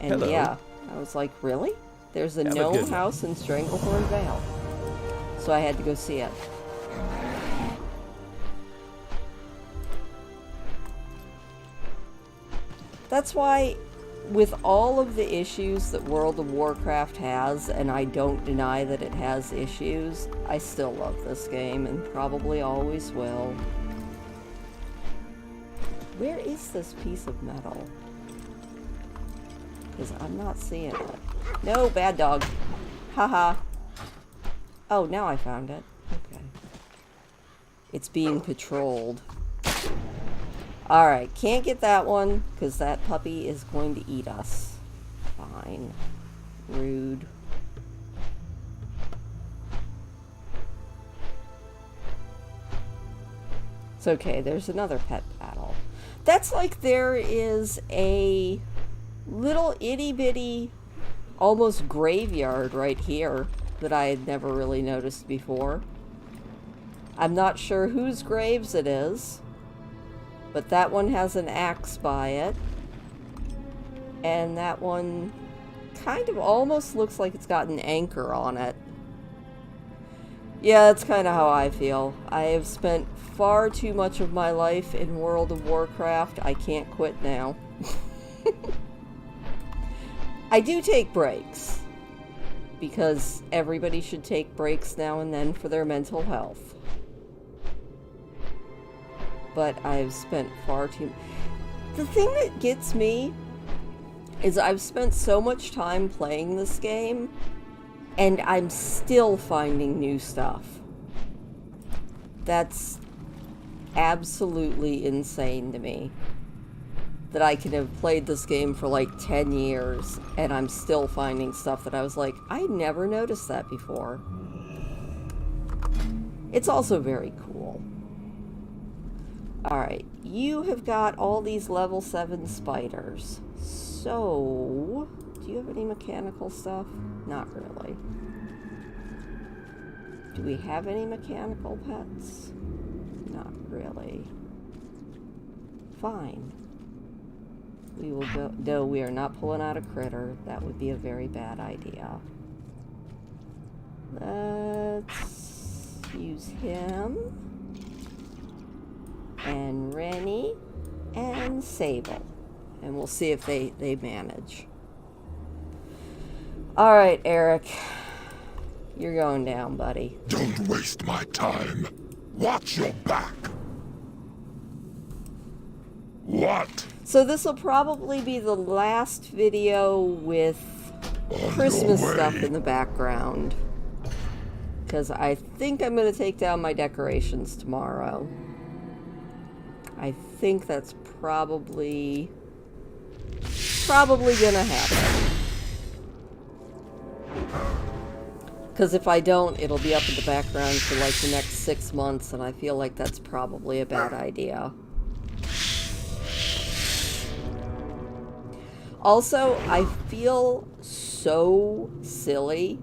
And
Hello.
yeah, I was like, really? There's a
Have a
gnome
good one.
house in Stranglethorn Vale. So I had to go see it. That's why with all of the issues that World of Warcraft has, and I don't deny that it has issues, I still love this game and probably always will. Where is this piece of metal? Because I'm not seeing it. No, bad dog. Haha. Oh, now I found it. Okay. It's being patrolled. Alright, can't get that one, because that puppy is going to eat us. Fine. Rude. It's okay, there's another pet battle. That's like there is a little itty-bitty, almost graveyard right here that I had never really noticed before. I'm not sure whose graves it is, but that one has an axe by it. And that one kind of almost looks like it's got an anchor on it. Yeah, that's kind of how I feel. I have spent far too much of my life in World of Warcraft. I can't quit now. I do take breaks, because everybody should take breaks now and then for their mental health. But I've spent far too... The thing that gets me is I've spent so much time playing this game, and I'm still finding new stuff. That's absolutely insane to me. That I can have played this game for like 10 years, and I'm still finding stuff that I was like, I never noticed that before. It's also very cool. Alright, you have got all these level 7 spiders. So, do you have any mechanical stuff? Not really. Do we have any mechanical pets? Not really. Fine. We will go... No, we are not pulling out a critter. That would be a very bad idea. Let's use him. And Rennie. And Sable. And we'll see if they manage. Alright, Eric. You're going down, buddy.
Don't waste my time. Watch your back. What?
So this will probably be the last video with Christmas stuff in the background. Because I think I'm going to take down my decorations tomorrow. I think that's probably gonna happen. Because if I don't, it'll be up in the background for like the next 6 months, and I feel like that's probably a bad idea. Also, I feel so silly.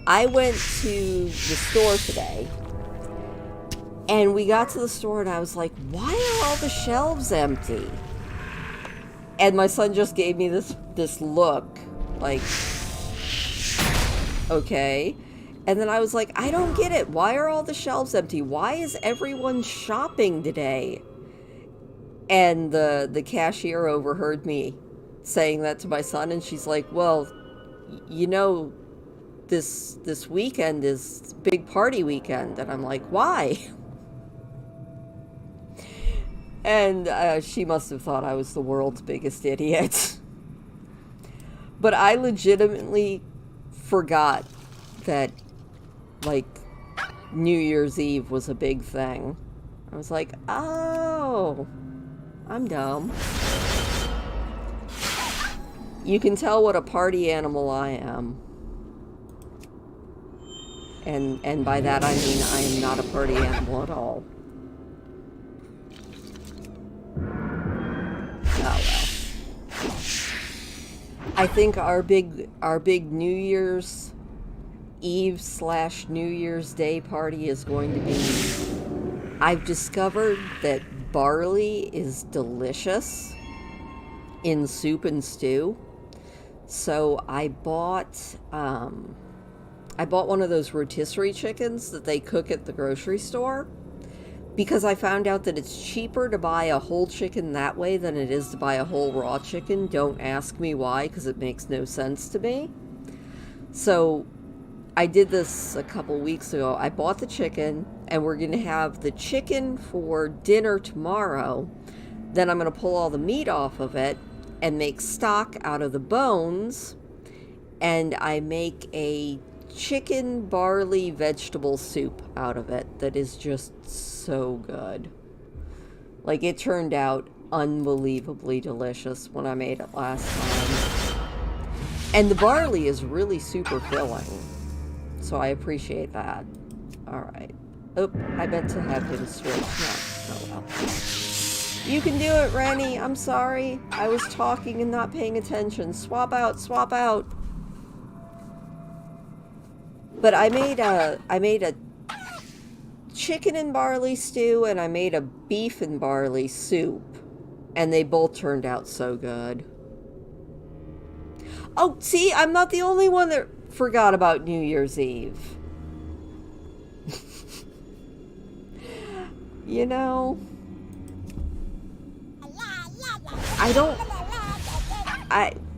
I went to the store today, and we got to the store, and I was like, why are all the shelves empty? And my son just gave me this look, like, okay. And then I was like, I don't get it. Why are all the shelves empty? Why is everyone shopping today? And the cashier overheard me saying that to my son, and she's like, well, you know, this weekend is big party weekend. And I'm like, why? And she must have thought I was the world's biggest idiot. But I legitimately forgot that, like, New Year's Eve was a big thing. I was like, oh, I'm dumb. You can tell what a party animal I am. And by that I mean I am not a party animal at all. Oh well. I think our big New Year's Eve / New Year's Day party is going to be... I've discovered that barley is delicious in soup and stew. So I bought one of those rotisserie chickens that they cook at the grocery store. because I found out that it's cheaper to buy a whole chicken that way than it is to buy a whole raw chicken. Don't ask me why, because it makes no sense to me. So I did this a couple weeks ago. I bought the chicken, and we're going to have the chicken for dinner tomorrow. Then I'm going to pull all the meat off of it and make stock out of the bones. And I make a chicken barley vegetable soup out of it that is just so good. Like, it turned out unbelievably delicious when I made it last time. And the barley is really super filling, so I appreciate that. Alright. Oh, I meant to have him switch. No. Oh well. You can do it, Rennie. I'm sorry. I was talking and not paying attention. Swap out, swap out. But I made a chicken and barley stew, and I made a beef and barley soup, and they both turned out so good. Oh, see, I'm not the only one that forgot about New Year's Eve. You know,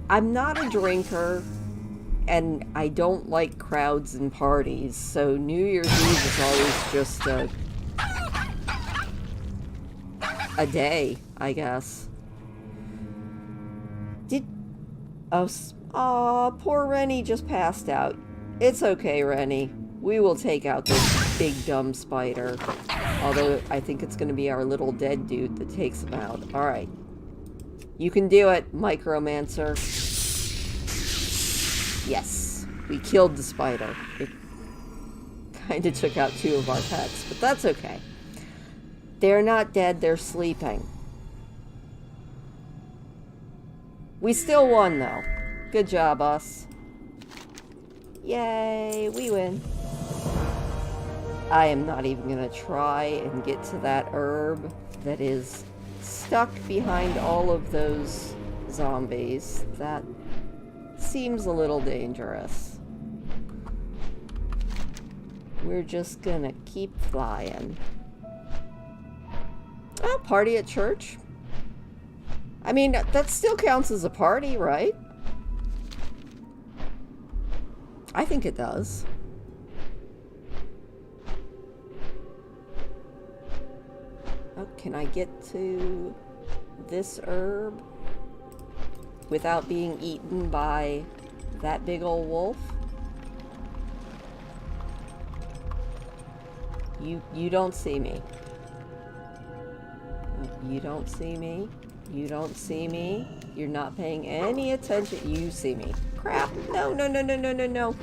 I'm not a drinker. And I don't like crowds and parties, so New Year's Eve is always just a day, I guess. Aw, poor Rennie just passed out. It's okay, Rennie. We will take out this big dumb spider. Although I think it's going to be our little dead dude that takes him out. Alright. You can do it, Micromancer. Yes, we killed the spider. It kind of took out 2 of our pets, but that's okay. They're not dead, they're sleeping. We still won, though. Good job, us. Yay, we win. I am not even going to try and get to that herb that is stuck behind all of those zombies. That seems a little dangerous. We're just gonna keep flying. Oh, party at church? I mean, that still counts as a party, right? I think it does. Oh, can I get to this herb without being eaten by that big old wolf? You don't see me. You don't see me. You don't see me. You're not paying any attention. You see me. Crap. No, no, no, no, no, no, no.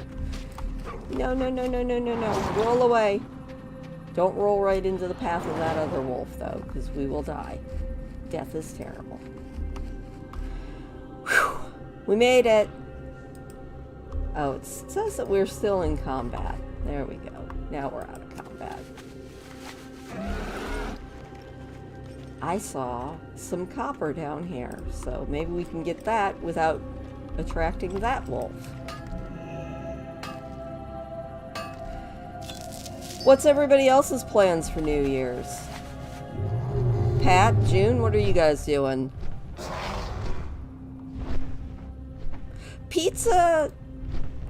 No, no, no, no, no, no, no. Roll away. Don't roll right into the path of that other wolf, though, because we will die. Death is terrible. Whew. We made it. Oh, it says that we're still in combat. There we go. Now we're out of combat. I saw some copper down here, so maybe we can get that without attracting that wolf. What's everybody else's plans for New Year's? Pat, June, what are you guys doing? Pizza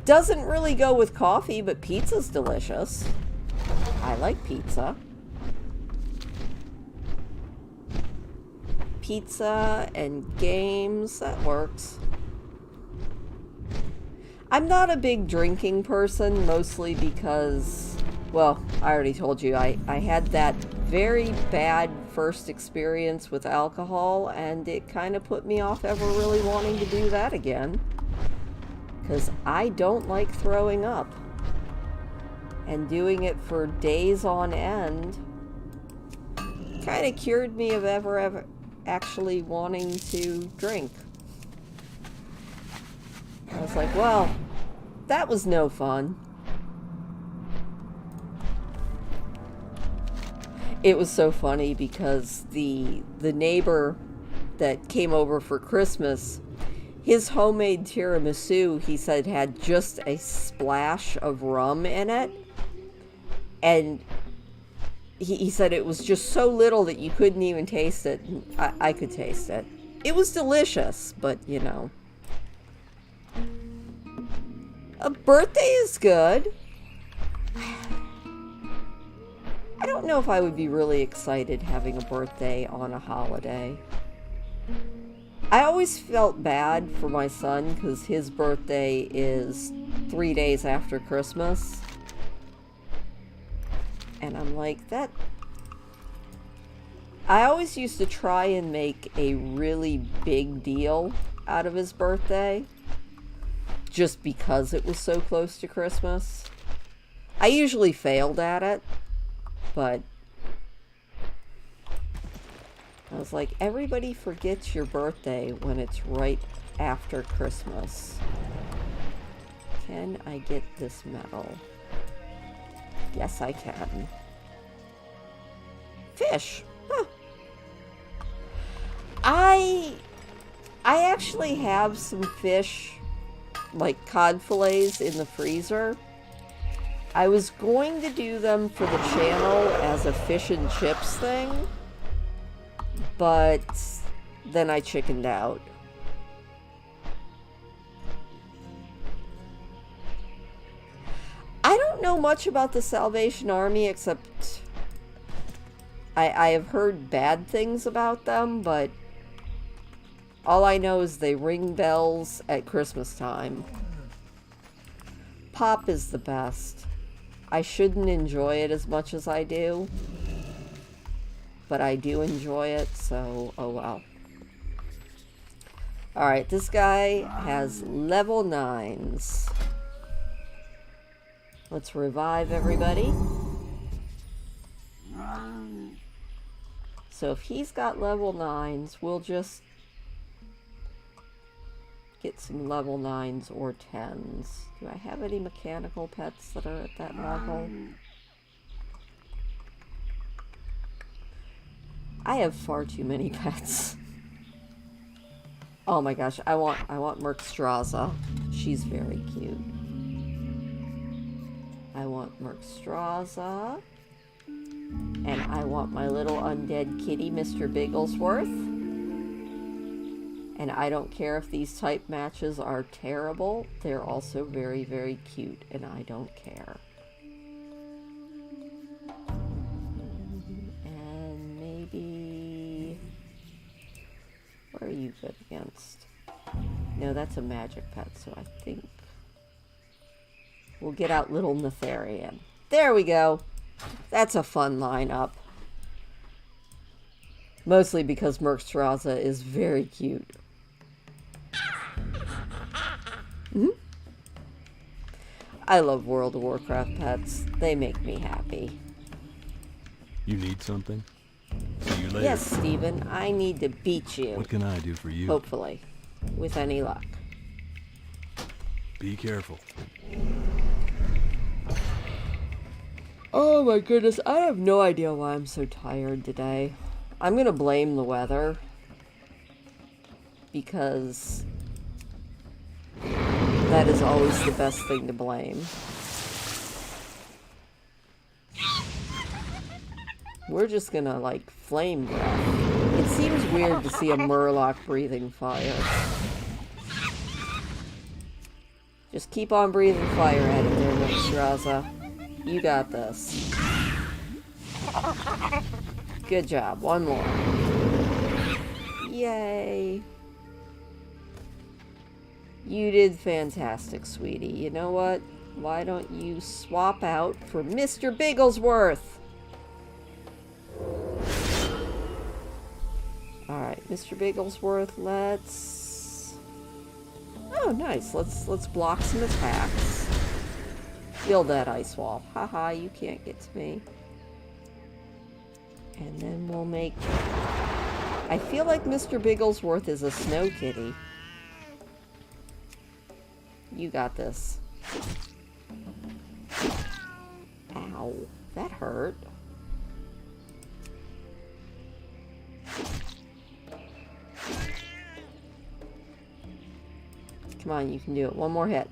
doesn't really go with coffee, but pizza's delicious. I like pizza. Pizza and games, that works. I'm not a big drinking person, mostly because, well, I already told you, I had that very bad first experience with alcohol, and it kind of put me off ever really wanting to do that again. Because I don't like throwing up. And doing it for days on end kind of cured me of ever actually wanting to drink. I was like, well, that was no fun. It was so funny because the neighbor that came over for Christmas, his homemade tiramisu, he said, had just a splash of rum in it. And he said it was just so little that you couldn't even taste it. I could taste it. It was delicious, but, you know. A birthday is good. I don't know if I would be really excited having a birthday on a holiday. I always felt bad for my son because his birthday is 3 days after Christmas. And I'm like, that... I always used to try and make a really big deal out of his birthday. Just because it was so close to Christmas. I usually failed at it. But I was like, everybody forgets your birthday when it's right after Christmas. Can I get this medal? Yes, I can. Fish. Huh. I actually have some fish, like cod fillets, in the freezer. I was going to do them for the channel as a fish and chips thing, but then I chickened out. I don't know much about the Salvation Army except I have heard bad things about them, but all I know is they ring bells at Christmas time. Pop is the best. I shouldn't enjoy it as much as I do, but I do enjoy it, so oh well. Alright, this guy has level 9s. Let's revive everybody. So if he's got level 9s, we'll just get some level 9s or 10s. Do I have any mechanical pets that are at that level? I have far too many pets. Oh my gosh, I want Merkstraza. She's very cute. I want Merkstraza. And I want my little undead kitty, Mr. Bigglesworth. And I don't care if these type matches are terrible. They're also very, very cute, and I don't care. And maybe... what are you good against? No, that's a magic pet, so I think we'll get out little Netherian. There we go. That's a fun lineup. Mostly because Merkstraza is very cute. I love World of Warcraft pets. They make me happy.
You need something? See you later.
Yes, Steven, I need to beat you.
What can I do for you?
Hopefully. With any luck.
Be careful.
Oh my goodness, I have no idea why I'm so tired today. I'm gonna blame the weather. Because that is always the best thing to blame. We're just gonna, like, flame breath. It seems weird to see a Murloc breathing fire. Just keep on breathing fire at it there, Merkstraza. You got this. Good job. One more. Yay. You did fantastic, sweetie. You know what? Why don't you swap out for Mr. Bigglesworth? Alright, Mr. Bigglesworth, let's... oh, nice. Let's block some attacks. Build that ice wall. Haha, you can't get to me. And then we'll make... I feel like Mr. Bigglesworth is a snow kitty. You got this. Ow. That hurt. Come on, you can do it. One more hit.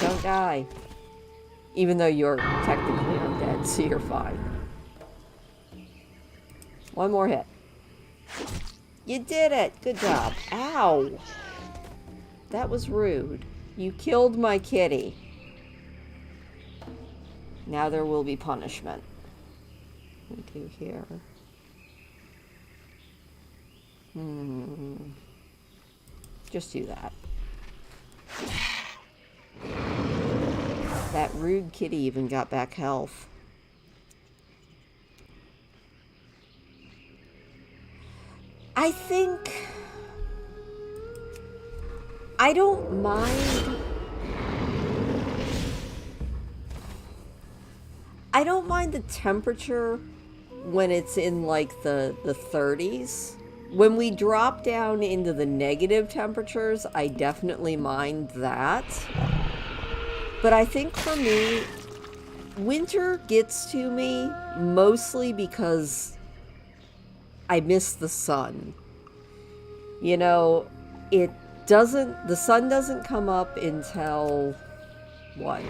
Don't die. Even though you're technically undead. So you're fine. One more hit. You did it! Good job. Ow! That was rude. You killed my kitty. Now there will be punishment. What do we do here? Just do that. That rude kitty even got back health. I think... I don't mind... I don't mind the temperature when it's in like the 30s. When we drop down into the negative temperatures, I definitely mind that. But I think for me, winter gets to me mostly because I miss the sun. You know, the sun doesn't come up until, what?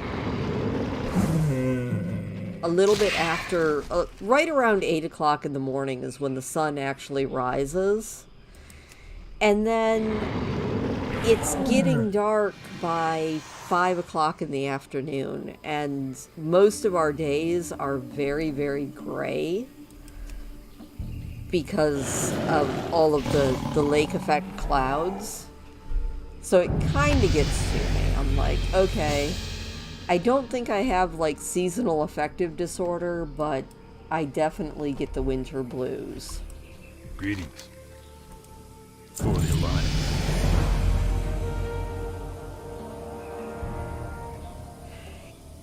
A little bit after, right around 8 o'clock in the morning is when the sun actually rises. And then it's getting dark by 5 o'clock in the afternoon. And most of our days are very, very gray because of all of the lake effect clouds. So it kind of gets to me. I'm like, okay, I don't think I have like seasonal affective disorder, but I definitely get the winter blues.
Greetings. For the Alliance.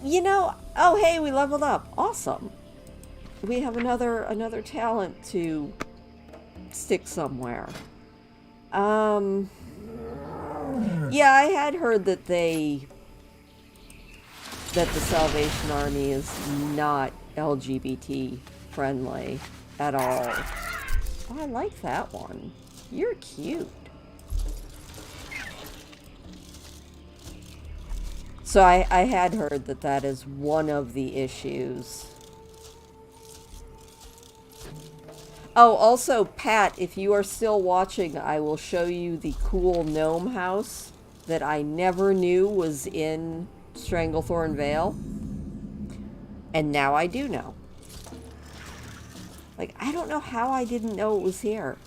You know, oh hey, we leveled up. Awesome. We have another talent to stick somewhere. Yeah, I had heard that the Salvation Army is not LGBT friendly at all. Oh, I like that one. You're cute. So I had heard that is one of the issues. Oh, also, Pat, if you are still watching, I will show you the cool gnome house that I never knew was in Stranglethorn Vale. And now I do know. Like, I don't know how I didn't know it was here.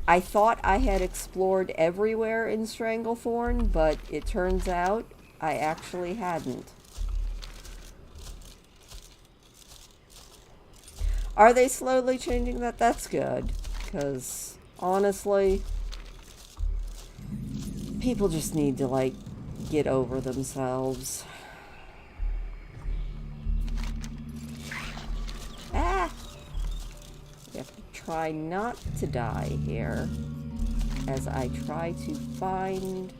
I thought I had explored everywhere in Stranglethorn, but it turns out I actually hadn't. Are they slowly changing that? That's good. Because, honestly, people just need to, like, get over themselves. Ah! We have to try not to die here as I try to find...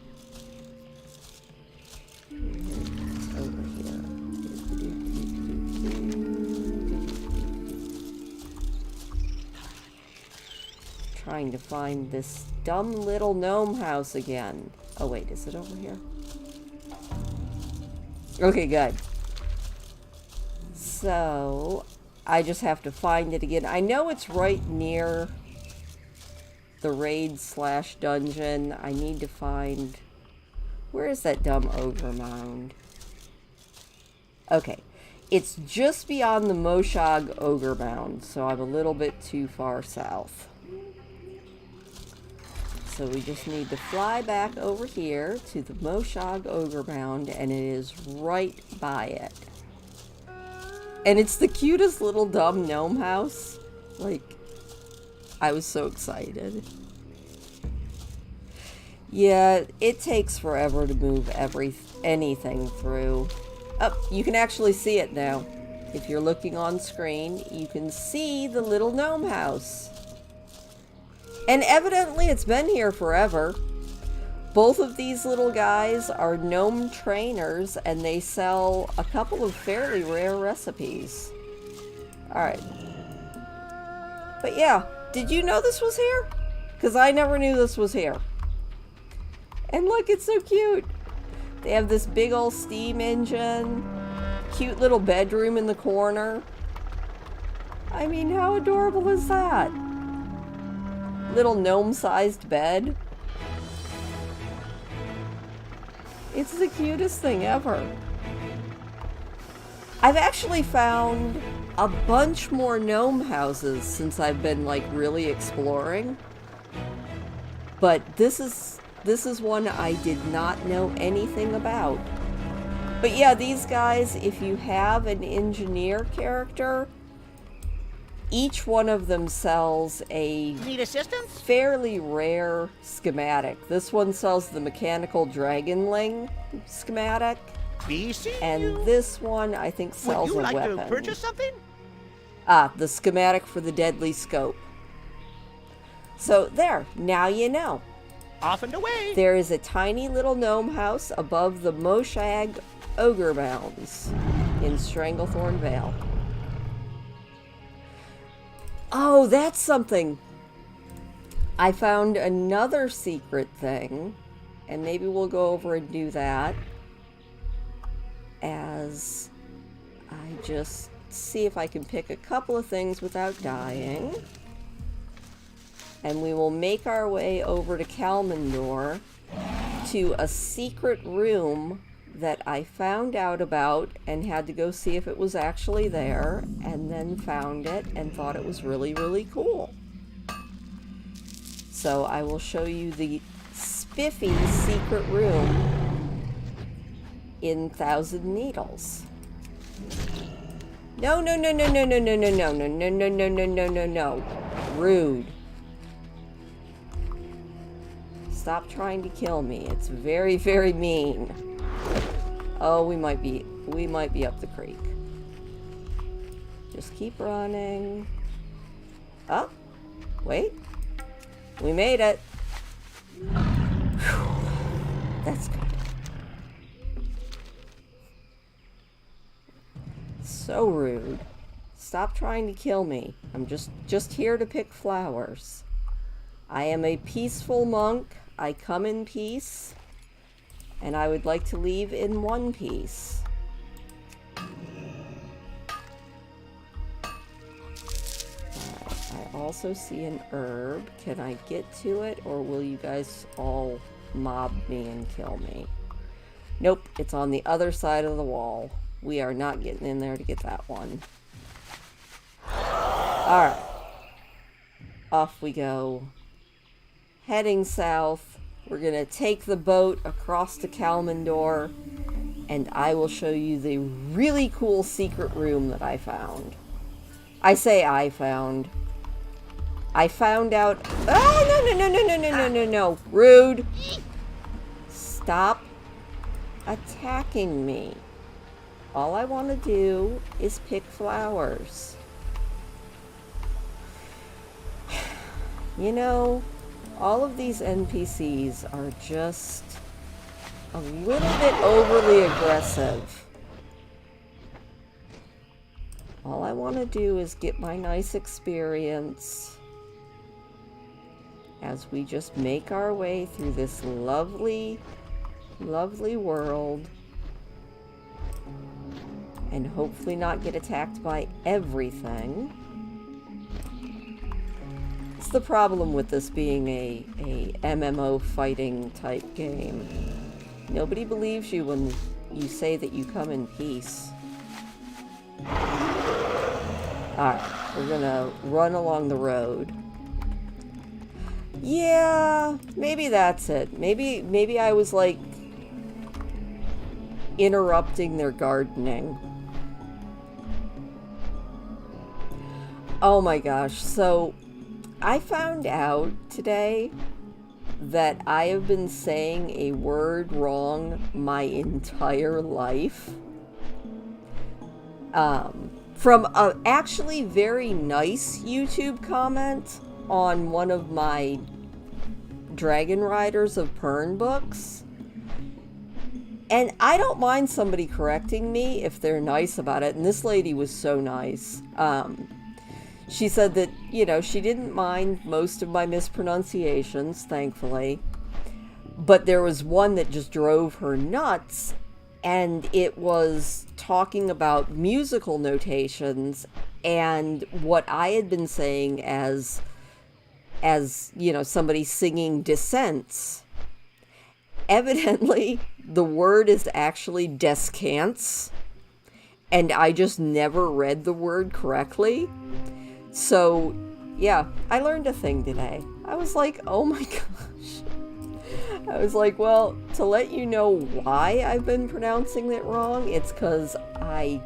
It's over here. Trying to find this dumb little gnome house again. Oh wait, is it over here? Okay, good. So, I just have to find it again. I know it's right near the raid/dungeon. I need to find... Where is that dumb ogre mound? Okay. It's just beyond the Moshog ogre mound, so I'm a little bit too far south. So we just need to fly back over here to the Moshog ogre mound, and it is right by it. And it's the cutest little dumb gnome house. Like, I was so excited. Yeah, it takes forever to move anything through. Oh, you can actually see it now. If you're looking on screen, you can see the little gnome house. And evidently it's been here forever. Both of these little guys are gnome trainers, and they sell a couple of fairly rare recipes. Alright. But yeah, did you know this was here? Because I never knew this was here. And look, it's so cute. They have this big old steam engine, cute little bedroom in the corner. I mean, how adorable is that? Little gnome-sized bed. It's the cutest thing ever. I've actually found a bunch more gnome houses since I've been like really exploring. But this is one I did not know anything about. But yeah, these guys, if you have an engineer character, each one of them sells a
Need assistance?
fairly rare schematic. This one sells the mechanical dragonling schematic.
Be seeing
And
you.
this one, I think,
Would
sells
you
a
like
weapon.
to purchase something?
Ah, the schematic for the deadly scope. So there, now you know.
Off and away.
There is a tiny little gnome house above the Moshag Ogre Mounds in Stranglethorn Vale. Oh, that's something. I found another secret thing, and maybe we'll go over and do that as I just see if I can pick a couple of things without dying. And we will make our way over to Kalmandor to a secret room that I found out about and had to go see if it was actually there, and then found it and thought it was really, really cool. So I will show you the spiffy secret room in Thousand Needles. No, no, no, no, no, no, no, no, no, no, no, no, no, no, no, no, no. Rude. Stop trying to kill me. It's very, very mean. Oh, we might be up the creek. Just keep running. Oh, wait. We made it. Whew. That's good. So rude. Stop trying to kill me. I'm just here to pick flowers. I am a peaceful monk. I come in peace, and I would like to leave in one piece. I also see an herb. Can I get to it, or will you guys all mob me and kill me? Nope, it's on the other side of the wall. We are not getting in there to get that one. Alright. Off we go. Heading south. We're going to take the boat across to Kalmandor, and I will show you the really cool secret room that I found. I say I found. I found out... Oh, no, no, no, no, no, no, no, no, no. Rude. Stop attacking me. All I want to do is pick flowers. You know, all of these NPCs are just a little bit overly aggressive. All I want to do is get my nice experience as we just make our way through this lovely, lovely world, and hopefully not get attacked by everything. It's the problem with this being a MMO fighting type game. Nobody believes you when you say that you come in peace. Alright, we're gonna run along the road. Yeah, maybe that's it. Maybe I was like interrupting their gardening. Oh my gosh, so I found out today that I have been saying a word wrong my entire life. From a actually very nice YouTube comment on one of my Dragon Riders of Pern books. And I don't mind somebody correcting me if they're nice about it. And this lady was so nice. She said that, you know, she didn't mind most of my mispronunciations, thankfully. But there was one that just drove her nuts. And it was talking about musical notations And what I had been saying as somebody singing descents, evidently the word is actually descants, and I just never read the word correctly. So yeah, I learned a thing today. I was like, oh my gosh. I was like, well, to let you know why I've been pronouncing it wrong, it's because I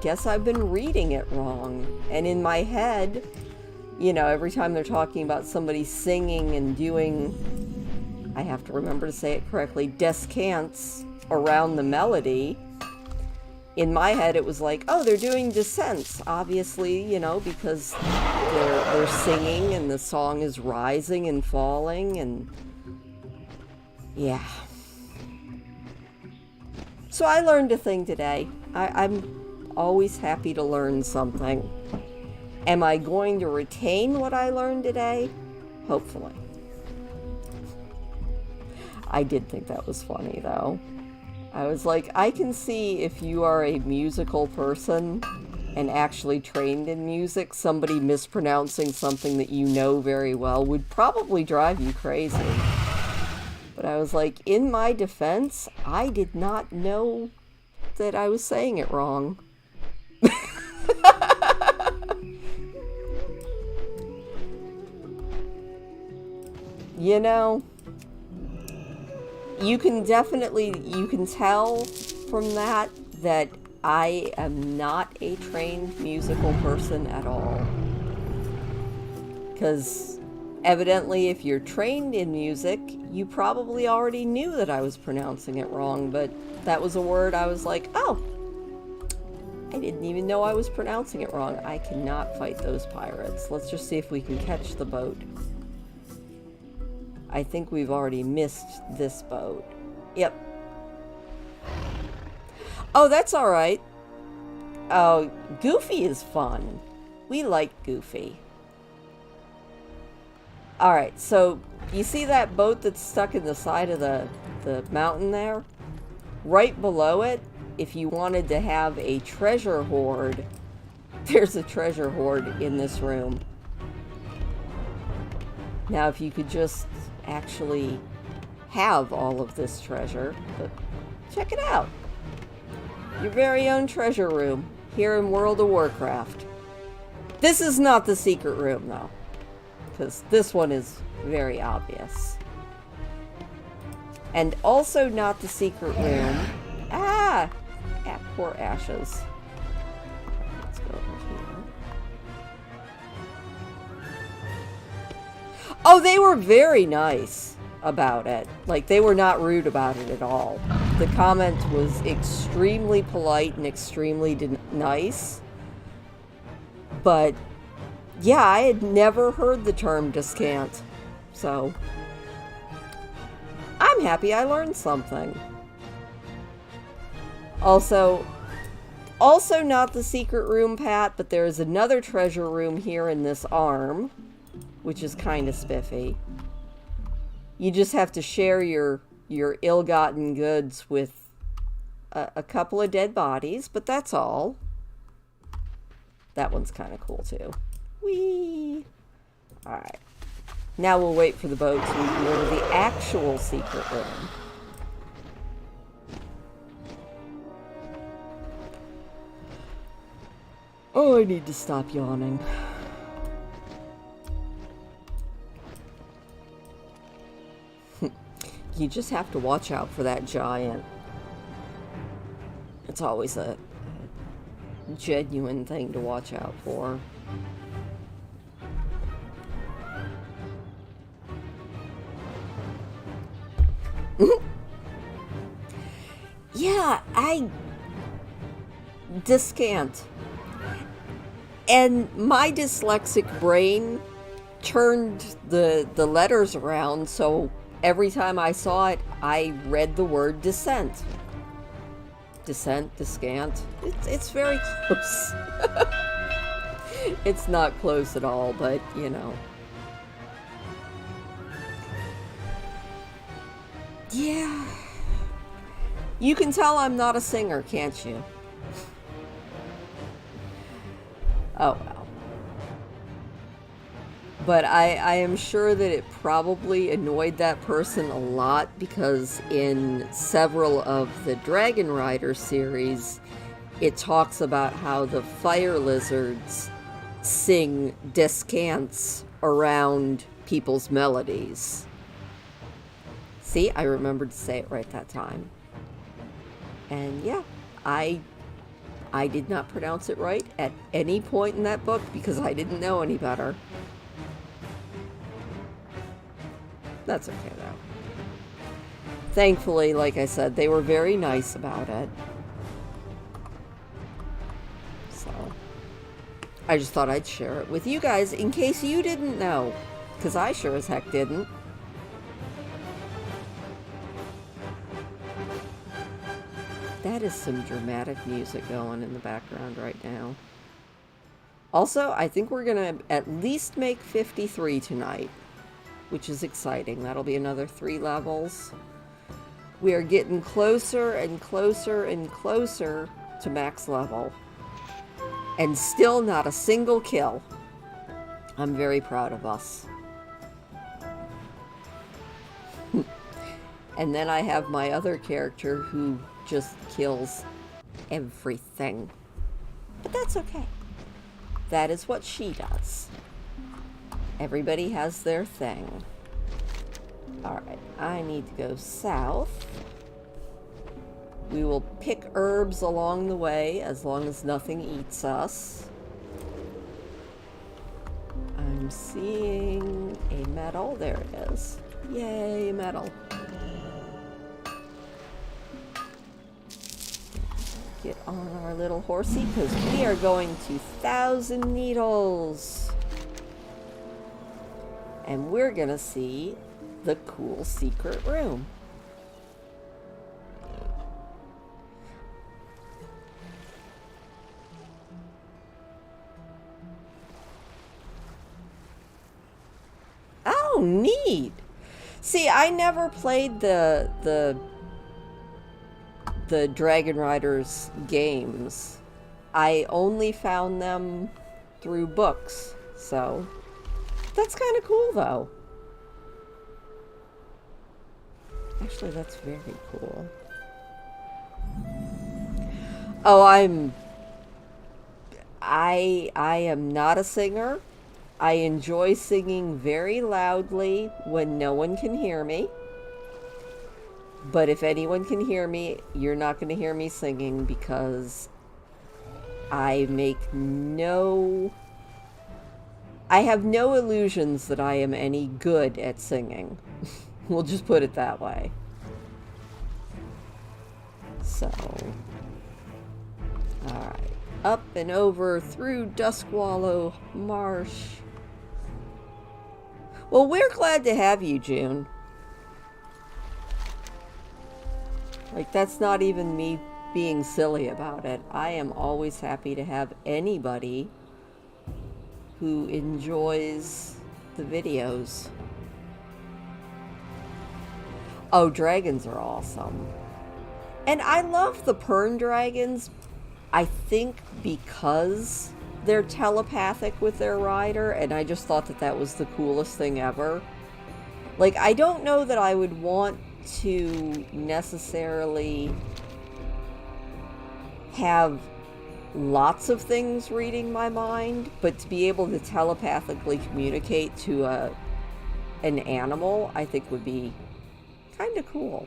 guess I've been reading it wrong. And in my head, every time they're talking about somebody singing and doing, I have to remember to say it correctly, descants around the melody. In my head, it was like, oh, they're doing descents, obviously, because they're singing and the song is rising and falling, and yeah. So I learned a thing today. I'm always happy to learn something. Am I going to retain what I learned today? Hopefully. I did think that was funny, though. I was like, I can see if you are a musical person and actually trained in music, somebody mispronouncing something that you know very well would probably drive you crazy. But I was like, in my defense, I did not know that I was saying it wrong. You can tell from that I am not a trained musical person at all. Because evidently, if you're trained in music, you probably already knew that I was pronouncing it wrong, but that was a word I was like, oh, I didn't even know I was pronouncing it wrong. I cannot fight those pirates. Let's just see if we can catch the boat. I think we've already missed this boat. Yep. Oh, that's all right. Oh, Goofy is fun. We like Goofy. All right, so you see that boat that's stuck in the side of the mountain there? Right below it, if you wanted to have a treasure hoard, there's a treasure hoard in this room. Now, if you could just actually have all of this treasure, but check it out. Your very own treasure room here in World of Warcraft. This is not the secret room, though, because this one is very obvious. And also not the secret room. Ah, poor Ashes. Let's go over here. Oh, they were very nice about it. Like, they were not rude about it at all. The comment was extremely polite and extremely nice. But, yeah, I had never heard the term descant. So, I'm happy I learned something. Also not the secret room, Pat, but there is another treasure room here in this arm, which is kind of spiffy. You just have to share your ill-gotten goods with a couple of dead bodies, but that's all. That one's kind of cool, too. Whee! Alright. Now we'll wait for the boat so we can go to the actual secret room. Oh, I need to stop yawning. You just have to watch out for that giant. It's always a genuine thing to watch out for. Yeah, I descant. And my dyslexic brain turned the letters around, so every time I saw it, I read the word descent. Descent, descant. It's very close. It's not close at all, but, you know. Yeah. You can tell I'm not a singer, can't you? Oh well. But I am sure that it probably annoyed that person a lot, because in several of the Dragon Rider series, it talks about how the fire lizards sing descants around people's melodies. See, I remembered to say it right that time. And yeah, I did not pronounce it right at any point in that book because I didn't know any better. That's okay, though. Thankfully, like I said, they were very nice about it. So, I just thought I'd share it with you guys in case you didn't know, because I sure as heck didn't. That is some dramatic music going in the background right now. Also, I think we're going to at least make 53 tonight, which is exciting. That'll be another 3 levels. We are getting closer and closer and closer to max level. And still not a single kill. I'm very proud of us. And then I have my other character who just kills everything. But that's okay. That is what she does. Everybody has their thing. Alright, I need to go south. We will pick herbs along the way as long as nothing eats us. I'm seeing a medal. There it is. Yay, medal. Get on our little horsey because we are going to 1,000 Needles. And we're going to see the cool secret room. Oh, neat. See, I never played the Dragon Riders games. I only found them through books, so that's kind of cool, though. Actually, that's very cool. Oh, I am not a singer. I enjoy singing very loudly when no one can hear me. But if anyone can hear me, you're not going to hear me singing because I have no illusions that I am any good at singing. We'll just put it that way. So, alright. Up and over through Duskwallow Marsh. Well, we're glad to have you, June. Like, that's not even me being silly about it. I am always happy to have anybody who enjoys the videos. Oh, dragons are awesome. And I love the Pern dragons, I think because they're telepathic with their rider, and I just thought that that was the coolest thing ever. Like, I don't know that I would want to necessarily have lots of things reading my mind, but to be able to telepathically communicate to an animal, I think would be kind of cool.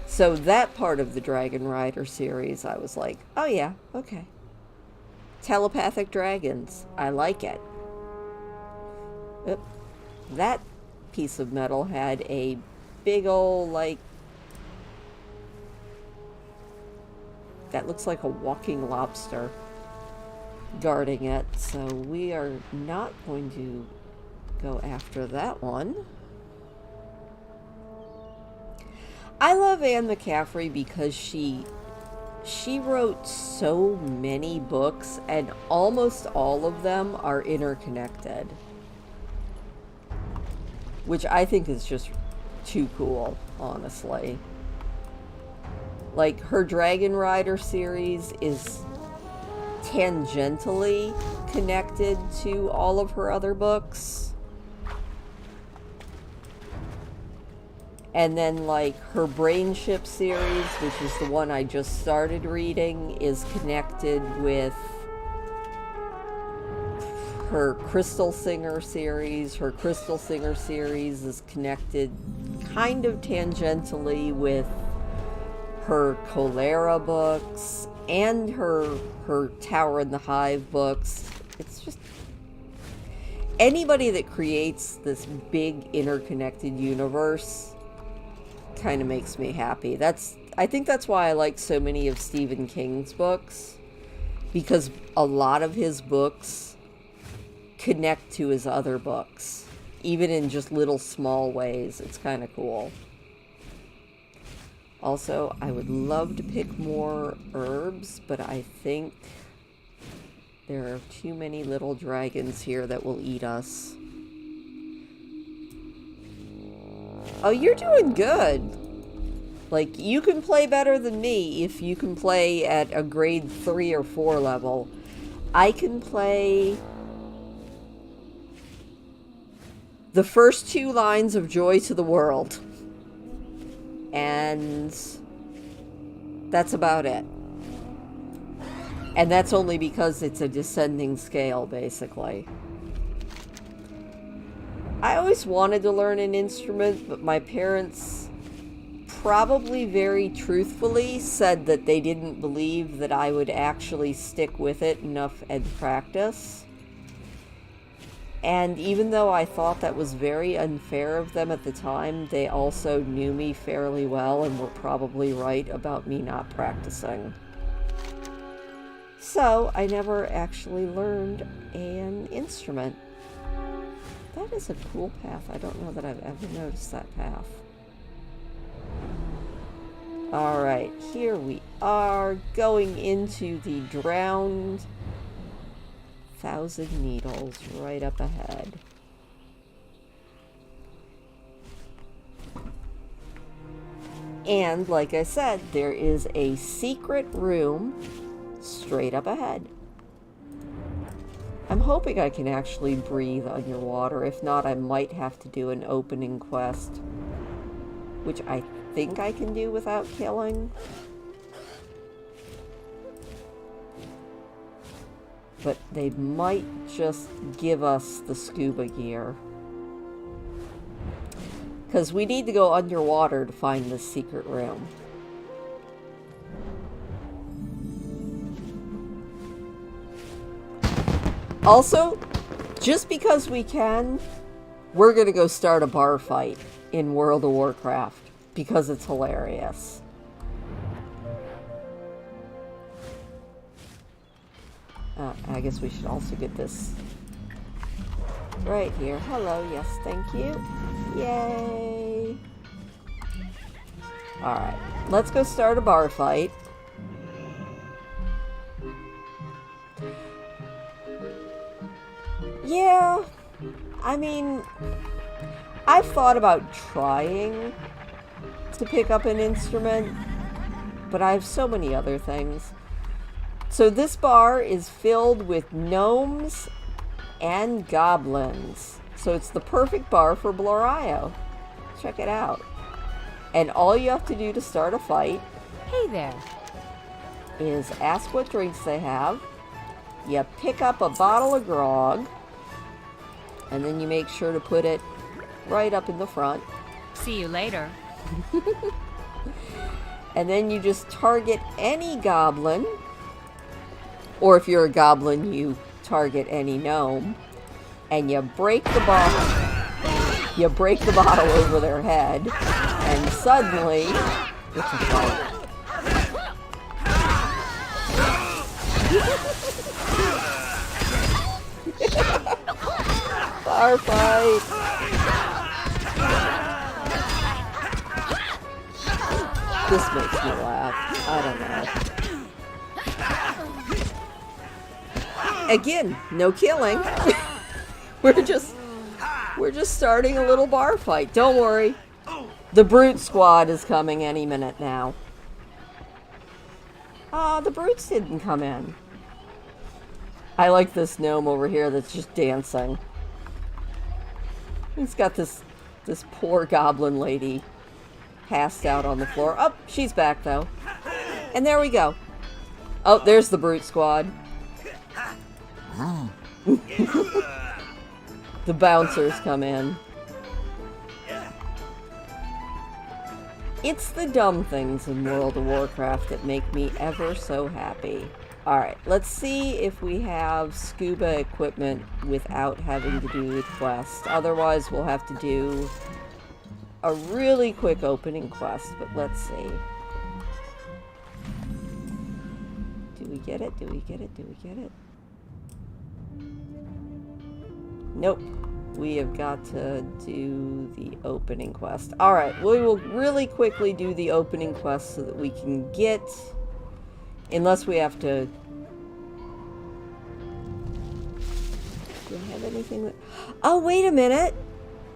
So that part of the Dragon Rider series, I was like, oh yeah, okay. Telepathic dragons. I like it. Oop. That piece of metal had a big ol', like, that looks like a walking lobster guarding it, so we are not going to go after that one. I love Anne McCaffrey because she wrote so many books, and almost all of them are interconnected, which I think is just too cool, honestly. Like, her Dragon Rider series is tangentially connected to all of her other books. And then, like, her Brain Ship series, which is the one I just started reading, is connected with her Crystal Singer series. Her Crystal Singer series is connected kind of tangentially with her Cholera books and her Tower in the Hive books. It's just... anybody that creates this big interconnected universe kind of makes me happy. I think that's why I like so many of Stephen King's books, because a lot of his books connect to his other books, even in just little small ways. It's kind of cool. Also, I would love to pick more herbs, but I think there are too many little dragons here that will eat us. Oh, you're doing good. Like, you can play better than me if you can play at a grade 3 or 4 level. I can play the first 2 lines of Joy to the World. And that's about it. And that's only because it's a descending scale, basically. I always wanted to learn an instrument, but my parents probably very truthfully said that they didn't believe that I would actually stick with it enough and practice. And even though I thought that was very unfair of them at the time, they also knew me fairly well and were probably right about me not practicing. So I never actually learned an instrument. That is a cool path. I don't know that I've ever noticed that path. Alright, here we are, going into the drowned 1,000 Needles right up ahead. And, like I said, there is a secret room straight up ahead. I'm hoping I can actually breathe underwater. If not, I might have to do an opening quest, which I think I can do without killing. But they might just give us the scuba gear, because we need to go underwater to find this secret room. Also, just because we can, we're gonna go start a bar fight in World of Warcraft, because it's hilarious. I guess we should also get this right here. Hello, yes, thank you. Yay! Alright, let's go start a bar fight. Yeah, I mean, I've thought about trying to pick up an instrument, but I have so many other things. So this bar is filled with gnomes and goblins. So it's the perfect bar for Blarryo. Check it out. And all you have to do to start a fight,
Hey there.
is ask what drinks they have. You pick up a bottle of grog, and then you make sure to put it right up in the front.
See you later.
And then you just target any goblin, or if you're a goblin, you target any gnome, and you break the bottle. You break the bottle over their head, and suddenly it's a fight. Bar fight. This makes me laugh. I don't know. Again, no killing. We're just starting a little bar fight. Don't worry. The brute squad is coming any minute now. The brutes didn't come in. I like this gnome over here that's just dancing. He's got this poor goblin lady passed out on the floor. Oh, she's back though. And there we go. Oh, there's the brute squad. The bouncers come in. It's the dumb things in World of Warcraft that make me ever so happy. Alright, let's see if we have scuba equipment without having to do the quest. Otherwise, we'll have to do a really quick opening quest, but let's see. Do we get it? Do we get it? Do we get it? Nope. We have got to do the opening quest. Alright, we will really quickly do the opening quest so that we can get... Unless we have to... Do I have anything that... Oh, wait a minute!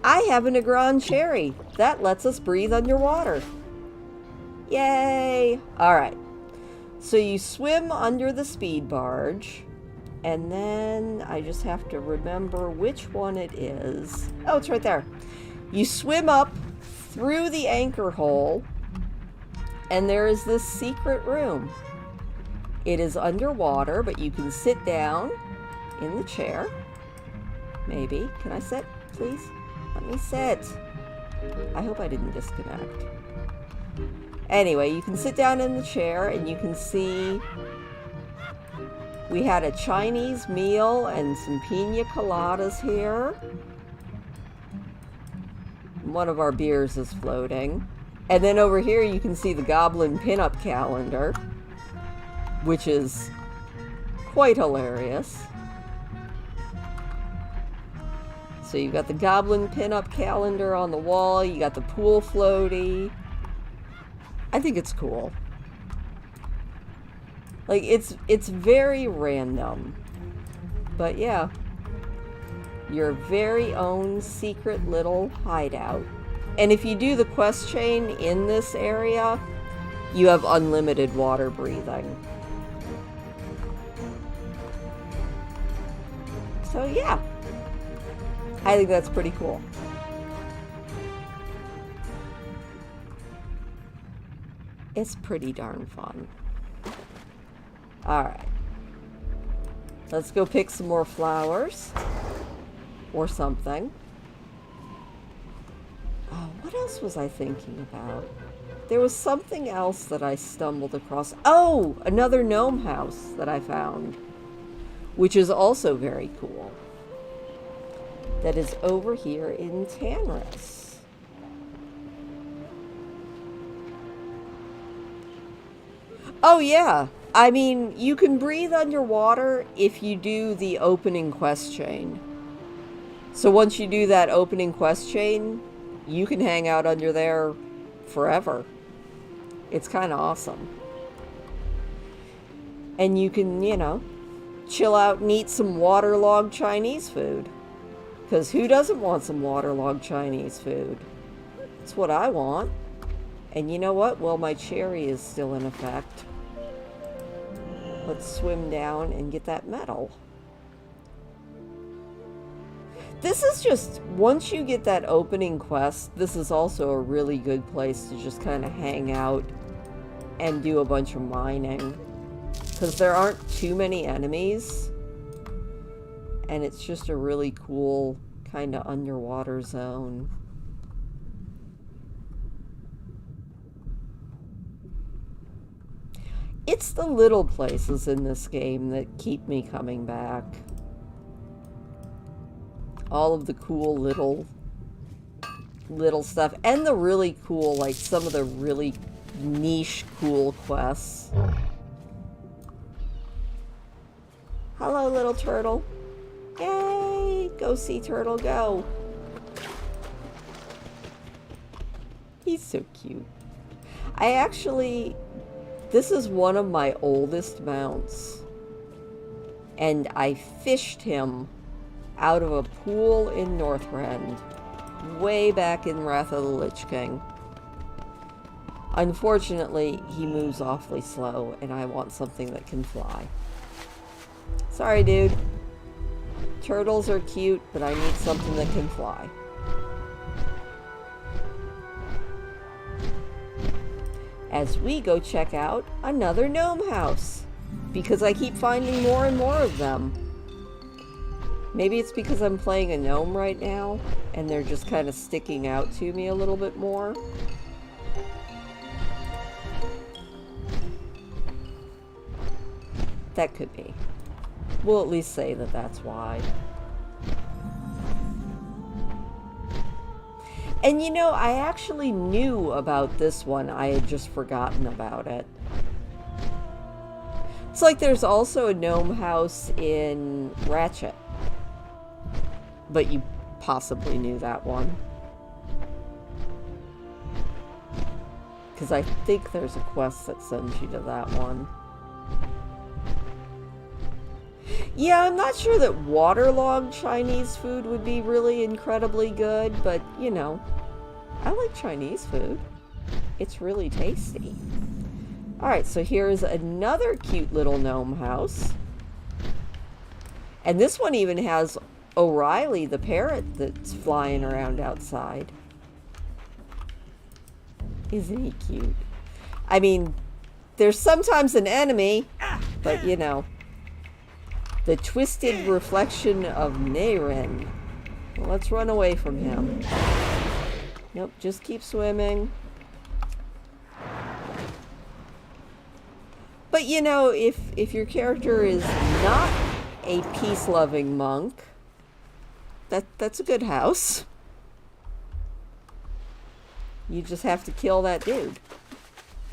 I have an Negron cherry. That lets us breathe underwater. Yay! Alright. So you swim under the speed barge. And then I just have to remember which one it is. Oh, it's right there. You swim up through the anchor hole, and there is this secret room. It is underwater, but you can sit down in the chair. Maybe. Can I sit, please? Let me sit. I hope I didn't disconnect. Anyway, you can sit down in the chair, and you can see... We had a Chinese meal and some pina coladas here. One of our beers is floating. And then over here you can see the Goblin pinup calendar, which is quite hilarious. So you've got the Goblin pinup calendar on the wall, you got the pool floaty. I think it's cool. Like, it's very random. But yeah. Your very own secret little hideout. And if you do the quest chain in this area, you have unlimited water breathing. So yeah. I think that's pretty cool. It's pretty darn fun. Alright. Let's go pick some more flowers. Or something. Oh, what else was I thinking about? There was something else that I stumbled across. Oh! Another gnome house that I found. Which is also very cool. That is over here in Tanris. Oh yeah! I mean, you can breathe underwater if you do the opening quest chain. So once you do that opening quest chain, you can hang out under there forever. It's kind of awesome. And you can, you know, chill out and eat some waterlogged Chinese food. Because who doesn't want some waterlogged Chinese food? It's what I want. And you know what? Well, my cherry is still in effect. Let's swim down and get that medal. This is just, once you get that opening quest, this is also a really good place to just kind of hang out and do a bunch of mining. Because there aren't too many enemies. And it's just a really cool kind of underwater zone. It's the little places in this game that keep me coming back. All of the cool little stuff. And the really cool, like some of the really niche cool quests. Hello, little turtle. Yay! Go see turtle, go. He's so cute. This is one of my oldest mounts. And I fished him out of a pool in Northrend. Way back in Wrath of the Lich King. Unfortunately, he moves awfully slow, and I want something that can fly. Sorry, dude. Turtles are cute, but I need something that can fly. As we go check out another gnome house. Because I keep finding more and more of them. Maybe it's because I'm playing a gnome right now, and they're just kind of sticking out to me a little bit more. That could be. We'll at least say that that's why. And you know, I actually knew about this one. I had just forgotten about it. It's like there's also a gnome house in Ratchet. But you possibly knew that one. Because I think there's a quest that sends you to that one. Yeah, I'm not sure that waterlogged Chinese food would be really incredibly good, but, you know, I like Chinese food. It's really tasty. Alright, so here's another cute little gnome house. And this one even has O'Reilly, the parrot, that's flying around outside. Isn't he cute? I mean, there's sometimes an enemy, but, you know. The twisted reflection of Neirin. Well, let's run away from him. Nope, just keep swimming. But you know, if your character is not a peace-loving monk, that's a good house. You just have to kill that dude.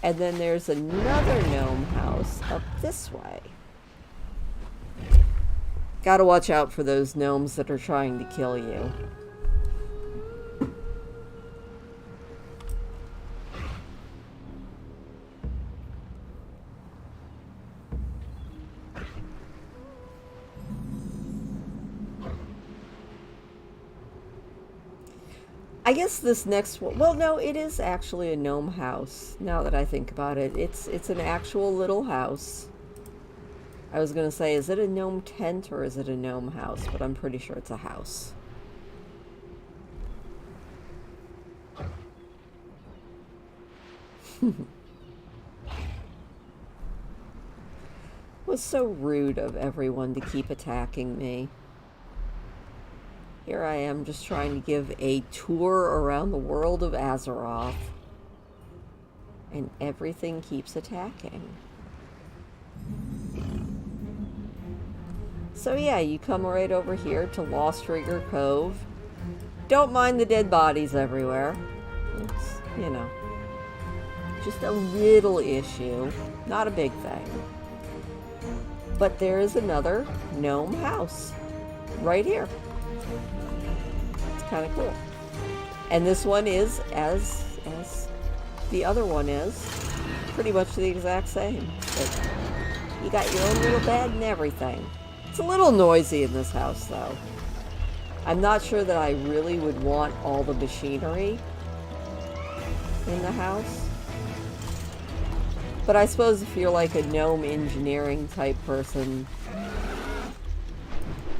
And then there's another gnome house up this way. Gotta watch out for those gnomes that are trying to kill you. I guess this next one, well, no, it is actually a gnome house, now that I think about it. It's an actual little house. I was going to say, is it a gnome tent or is it a gnome house? But I'm pretty sure it's a house. It was so rude of everyone to keep attacking me. Here I am just trying to give a tour around the world of Azeroth. And everything keeps attacking. So yeah, you come right over here to Lost Rigger Cove. Don't mind the dead bodies everywhere. It's, you know, just a little issue. Not a big thing. But there is another gnome house right here. It's kind of cool. And this one is, as the other one is, pretty much the exact same. But you got your own little bed and everything. It's a little noisy in this house, though. I'm not sure that I really would want all the machinery in the house. But I suppose if you're like a gnome engineering type person,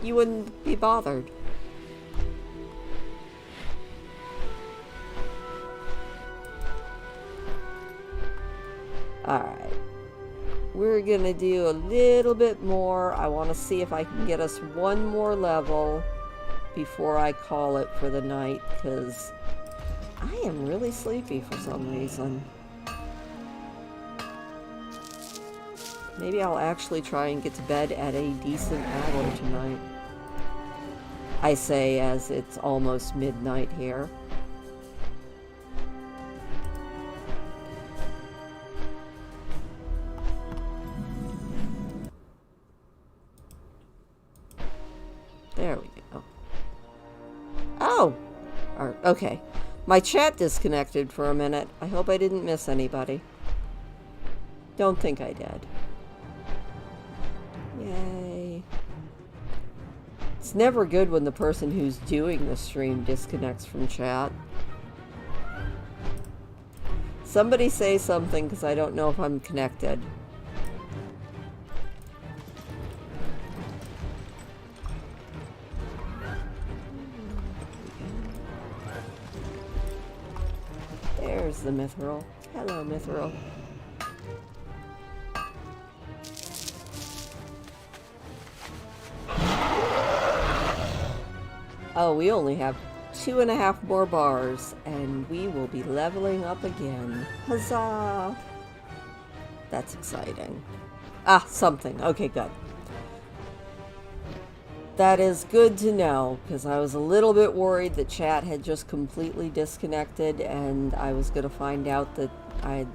you wouldn't be bothered. Alright. We're gonna do a little bit more. I want to see if I can get us one more level before I call it for the night, because I am really sleepy for some reason. Maybe I'll actually try and get to bed at a decent hour tonight. I say as it's almost midnight here. There we go. Oh! Okay. My chat disconnected for a minute. I hope I didn't miss anybody. Don't think I did. Yay. It's never good when the person who's doing the stream disconnects from chat. Somebody say something, because I don't know if I'm connected. There's the mithril. Hello, mithril. Oh, we only have 2.5 more bars, and we will be leveling up again. Huzzah! That's exciting. Ah, something. Okay, good. That is good to know, because I was a little bit worried that chat had just completely disconnected, and I was going to find out that I'd,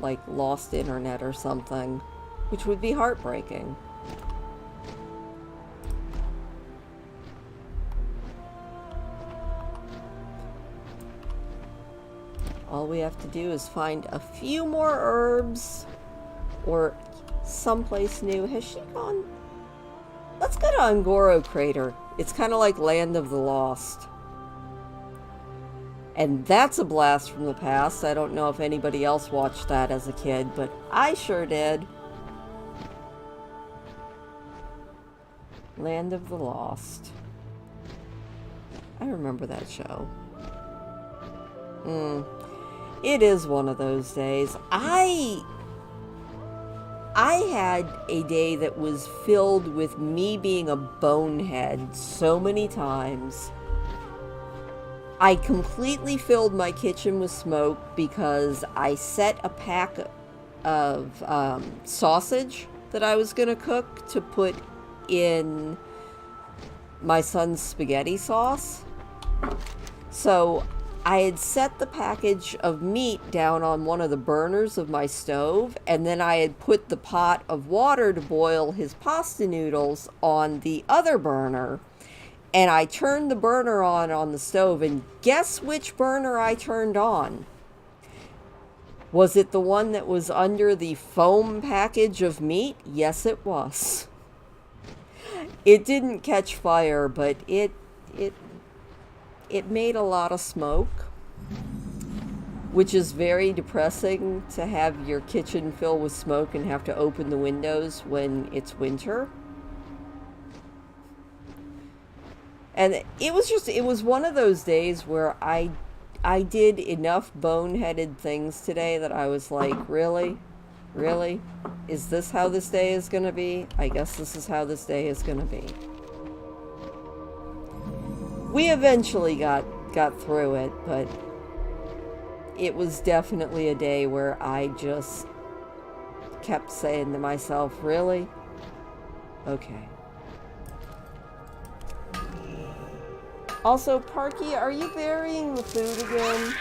like, lost internet or something, which would be heartbreaking. All we have to do is find a few more herbs or someplace new. Has she gone? Let's go to Ungoro Crater. It's kind of like Land of the Lost. And that's a blast from the past. I don't know if anybody else watched that as a kid, but I sure did. Land of the Lost. I remember that show. It is one of those days. I had a day that was filled with me being a bonehead so many times. I completely filled my kitchen with smoke because I set a pack of sausage that I was going to cook to put in my son's spaghetti sauce. So I had set the package of meat down on one of the burners of my stove, and then I had put the pot of water to boil his pasta noodles on the other burner. And I turned the burner on the stove, and guess which burner I turned on? Was it the one that was under the foam package of meat? Yes, it was. It didn't catch fire, but it made a lot of smoke, which is very depressing to have your kitchen fill with smoke and have to open the windows when it's winter. And it was one of those days where I did enough boneheaded things today that I was like, really? Really? Is this how this day is going to be? I guess this is how this day is going to be. We eventually got through it, but it was definitely a day where I just kept saying to myself, really? Okay. Also, Parky, are you burying the food again?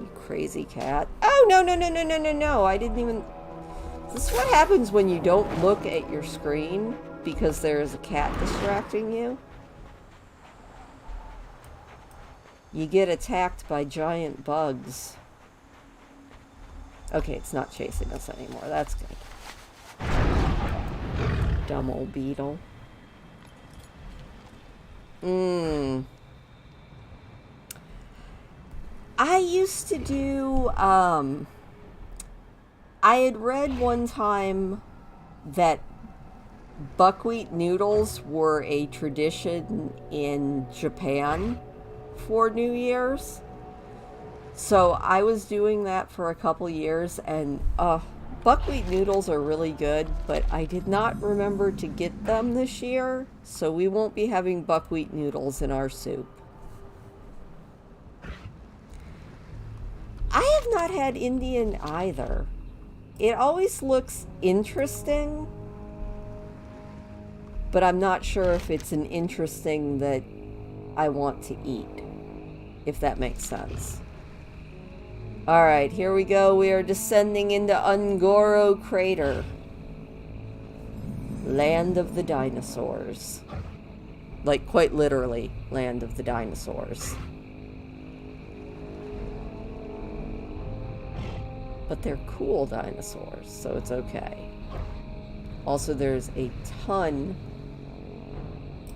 You crazy cat. Oh, no, I didn't even... This is what happens when you don't look at your screen because there is a cat distracting you. You get attacked by giant bugs. Okay, it's not chasing us anymore. That's good. Dumb old beetle. I used to do, I had read one time that buckwheat noodles were a tradition in Japan for New Year's. So I was doing that for a couple years, and buckwheat noodles are really good, but I did not remember to get them this year, so we won't be having buckwheat noodles in our soup. I have not had Indian either. It always looks interesting, but I'm not sure if it's an interesting that I want to eat, if that makes sense. Alright, here we go. We are descending into Ungoro Crater. Land of the dinosaurs. Like, quite literally, land of the dinosaurs. But they're cool dinosaurs, so it's okay. Also, there's a ton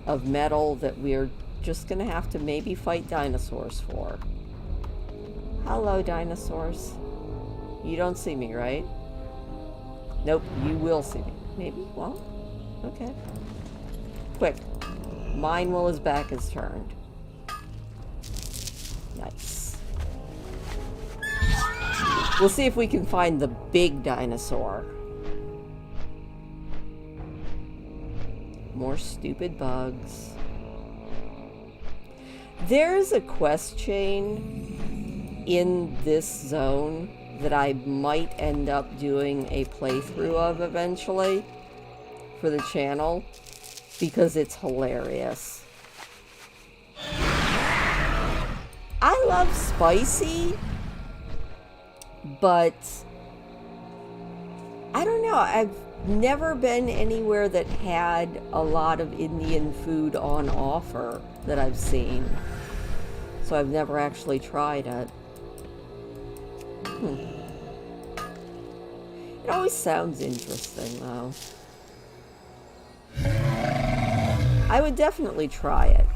of metal that we're just gonna have to maybe fight dinosaurs for. Hello, dinosaurs. You don't see me, right? Nope, you will see me. Maybe? Well, okay. Quick. Mine while his back is turned. Nice. We'll see if we can find the big dinosaur. More stupid bugs. There's a quest chain in this zone that I might end up doing a playthrough of eventually for the channel because it's hilarious. I love spicy, but I don't know. I've never been anywhere that had a lot of Indian food on offer that I've seen. So I've never actually tried it. It always sounds interesting, though. I would definitely try it.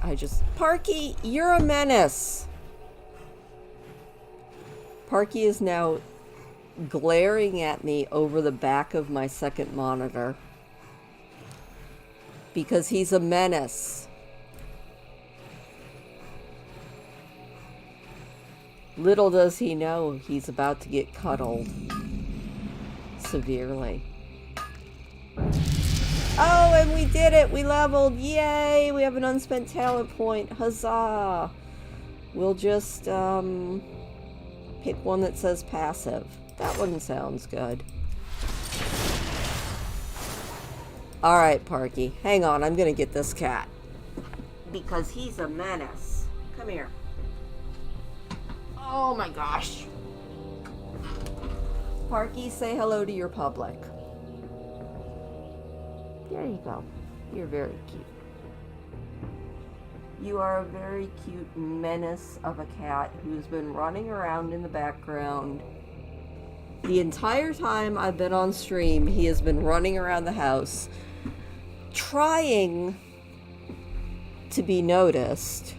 Parky, you're a menace! Parky is now glaring at me over the back of my second monitor. Because he's a menace. Little does he know he's about to get cuddled. Severely. Oh, and we did it! We leveled! Yay! We have an unspent talent point. Huzzah! We'll just, pick one that says passive. That one sounds good. Alright, Parky. Hang on, I'm gonna get this cat. Because he's a menace. Come here. Oh my gosh. Parky, say hello to your public. There you go. You're very cute. You are a very cute menace of a cat who's been running around in the background. The entire time I've been on stream, he has been running around the house, trying to be noticed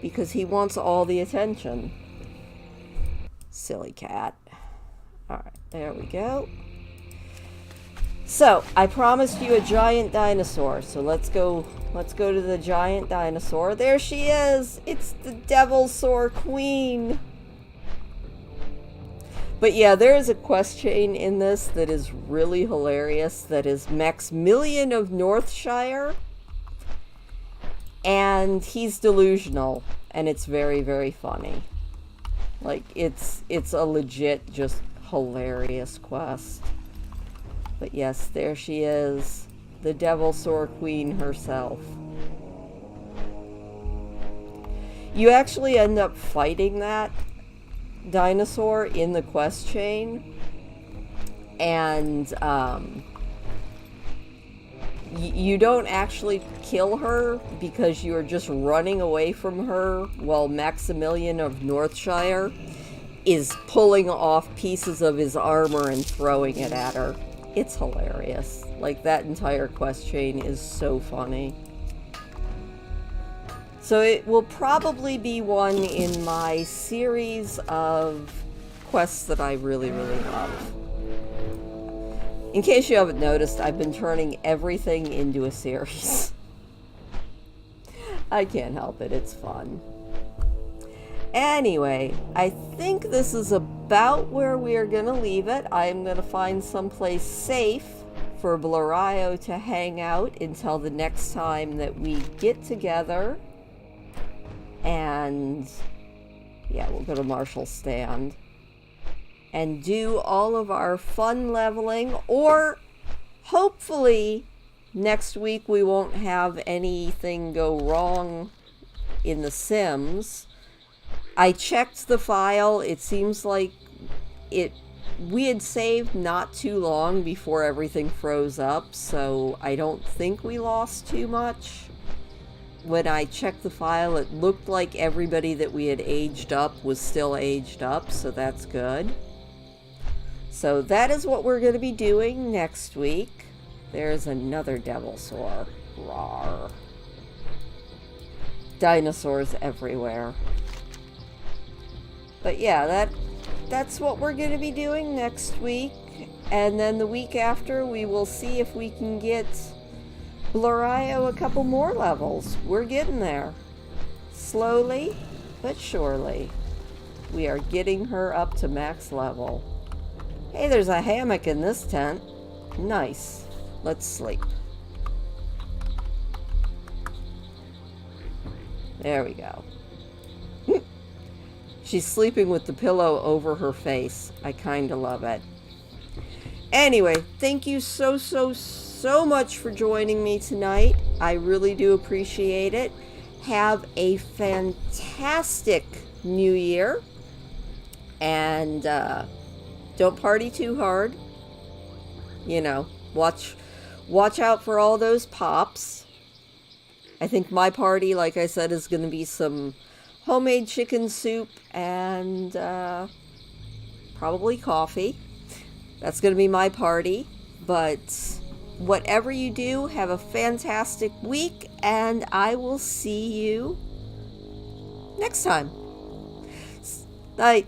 because he wants all the attention. Silly cat. Alright, there we go. So, I promised you a giant dinosaur, so let's go to the giant dinosaur. There she is! It's the Devilsaur Queen! But yeah, there is a quest chain in this that is really hilarious, that is Maximilian of Northshire. And he's delusional, and it's very, very funny. Like, it's a legit, just hilarious quest. But yes, there she is. The Devilsaur Queen herself. You actually end up fighting that dinosaur in the quest chain. And, you don't actually kill her because you're just running away from her while Maximilian of Northshire is pulling off pieces of his armor and throwing it at her. It's hilarious. Like, that entire quest chain is so funny. So it will probably be one in my series of quests that I really, really love. In case you haven't noticed, I've been turning everything into a series. I can't help it, it's fun. Anyway, I think this is about where we are going to leave it. I'm going to find someplace safe for Blarryo to hang out until the next time that we get together. And yeah, we'll go to Marshall's stand and do all of our fun leveling, or hopefully next week we won't have anything go wrong in The Sims. I checked the file. It seems like we had saved not too long before everything froze up, so I don't think we lost too much. When I checked the file, it looked like everybody that we had aged up was still aged up, so that's good. So that is what we're going to be doing next week. There's another Devilsaur. Rawr. Dinosaurs everywhere. But yeah, that's what we're going to be doing next week. And then the week after, we will see if we can get Blarryo a couple more levels. We're getting there. Slowly, but surely. We are getting her up to max level. Hey, there's a hammock in this tent. Nice. Let's sleep. There we go. She's sleeping with the pillow over her face. I kind of love it. Anyway, thank you so much for joining me tonight. I really do appreciate it. Have a fantastic new year. And don't party too hard. You know, watch out for all those pops. I think my party, like I said, is going to be some homemade chicken soup and probably coffee. That's going to be my party. But whatever you do, have a fantastic week, and I will see you next time. Night.